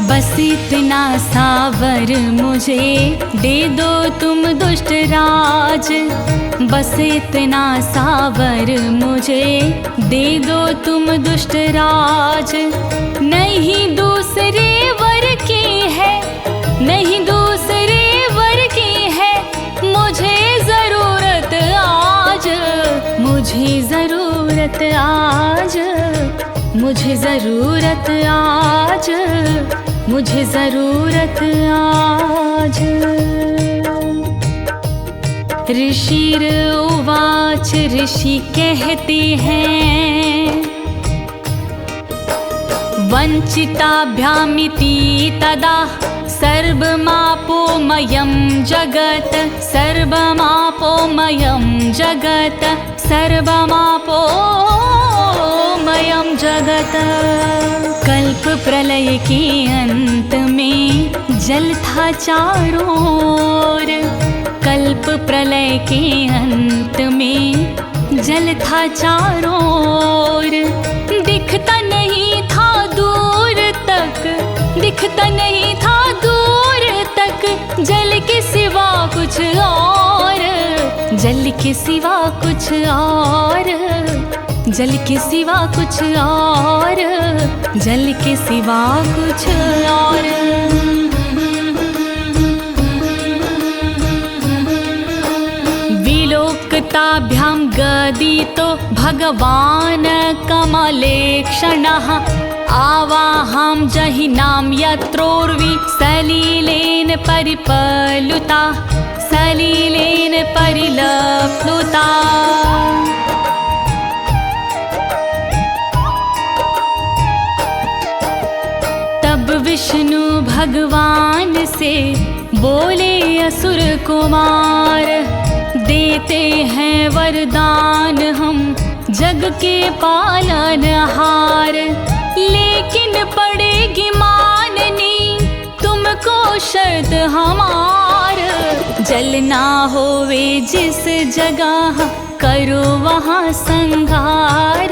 [SPEAKER 1] बस इतना सावर मुझे दे दो तुम दुष्ट राज, बस इतना सावर मुझे दे दो तुम दुष्ट राज। नहीं दूसरे वर की है, नहीं दूसरे वर की है, मुझे ज़रूरत आज, मुझे ज़रूरत आज, मुझे ज़रूरत आज, मुझे ज़रूरत आज। ऋषिर उवाच, ऋषि कहते हैं वंचिताभ्यामिति तदा सर्वमापोमयं जगत्, सर्वमापोमयं जगत्, सर्वमापोमयं जगत्। कल्प प्रलय के अंत में जल था चारों ओर, कल्प प्रलय के अंत में जल था चारों ओर। दिखता नहीं था दूर तक, दिखता नहीं था दूर तक जल के सिवा कुछ और, जल के सिवा कुछ और, जल के सिवा कुछ और, जल के सिवा कुछ और। विलोकताभ्यां गदितो भगवान् कमलेक्षणः, आवाहं जहिनां यत्रोर्वि सलीलेन परिपलुता, सलीलेन परिलप्लुता। तब विष्णु भगवान से बोले असुर कुमार, देते हैं वरदान हम जग के पालनहार, लेकिन पड़ेगी माननी तुमको शर्त हमार। जल ना होवे जिस जगह करो वहाँ संहार,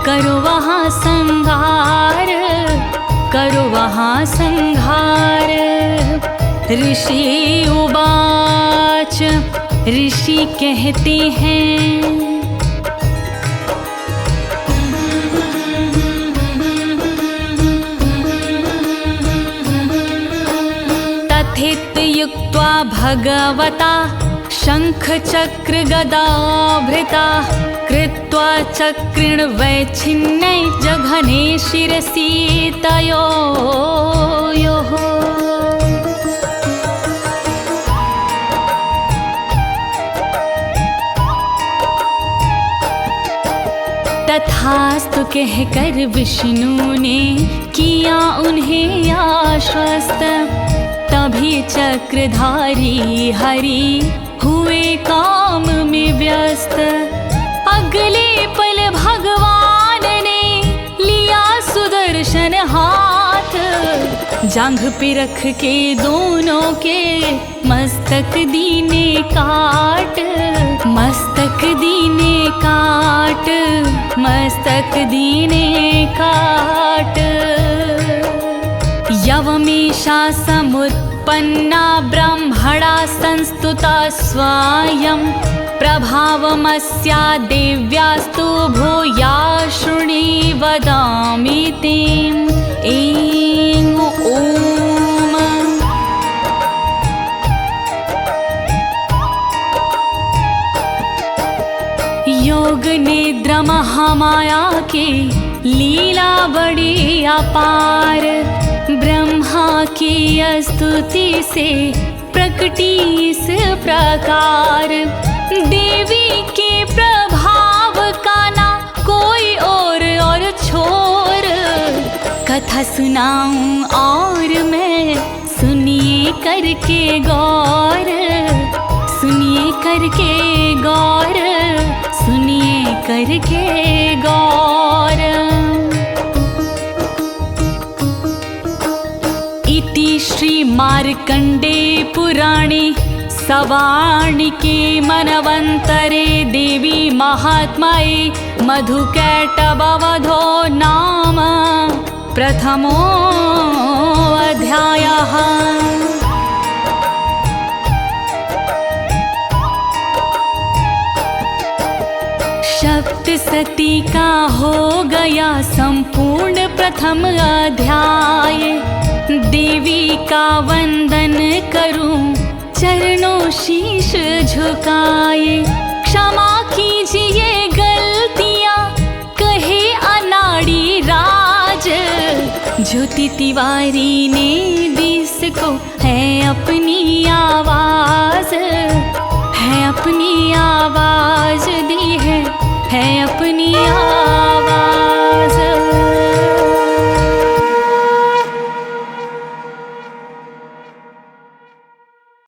[SPEAKER 1] करो वहाँ संहार, करो वहाँ संहार। ऋषि उवाच, ऋषि कहते हैं भगवता शंख चक्र गदाभृता कृत्वा चक्रेण वैच्छिन्नै जघने शिरसि तयोः। तथास्तु कहकर विष्णु ने किया उन्हें आश्वस्त। तभी चक्रधारी हरि हुए काम में व्यस्त। अगले पल भगवान ने लिया सुदर्शन हाथ, जांघ पे रख के दोनों के मस्तक दीने काट, मस्तक दीने काट, मस्तक दीने काट। यवमेषा समुत्पन्ना ब्रह्मणा संस्तुता स्वायं प्रभावमस्या देव्यास्तु भूया शृणि वदामि ते। ऐं ॐ योग निद्रा महामाया के लीला बड़ी अपार। ब्रह्मा की स्तुति से प्रकटी इस प्रकार। देवी के प्रभाव का ना कोई और छोर। कथा सुनाऊं और मैं, सुनिए करके गौर, सुनिए करके गौर, सुनिए करके गौर। इति श्री मार्कंडे पुराणे सवार्णिके मनवंतरे देवी महात्म्ये मधुकैटभवधो नाम प्रथमोऽध्यायः। सप्तशती का हो गया संपूर्ण प्रथम अध्याय। देवी का वंदन करूं चरणों शीश झुकाए। क्षमा कीजिए गलतियां कहे अनाड़ी राज। ज्योति तिवारी ने दी इसको है अपनी आवाज, है अपनी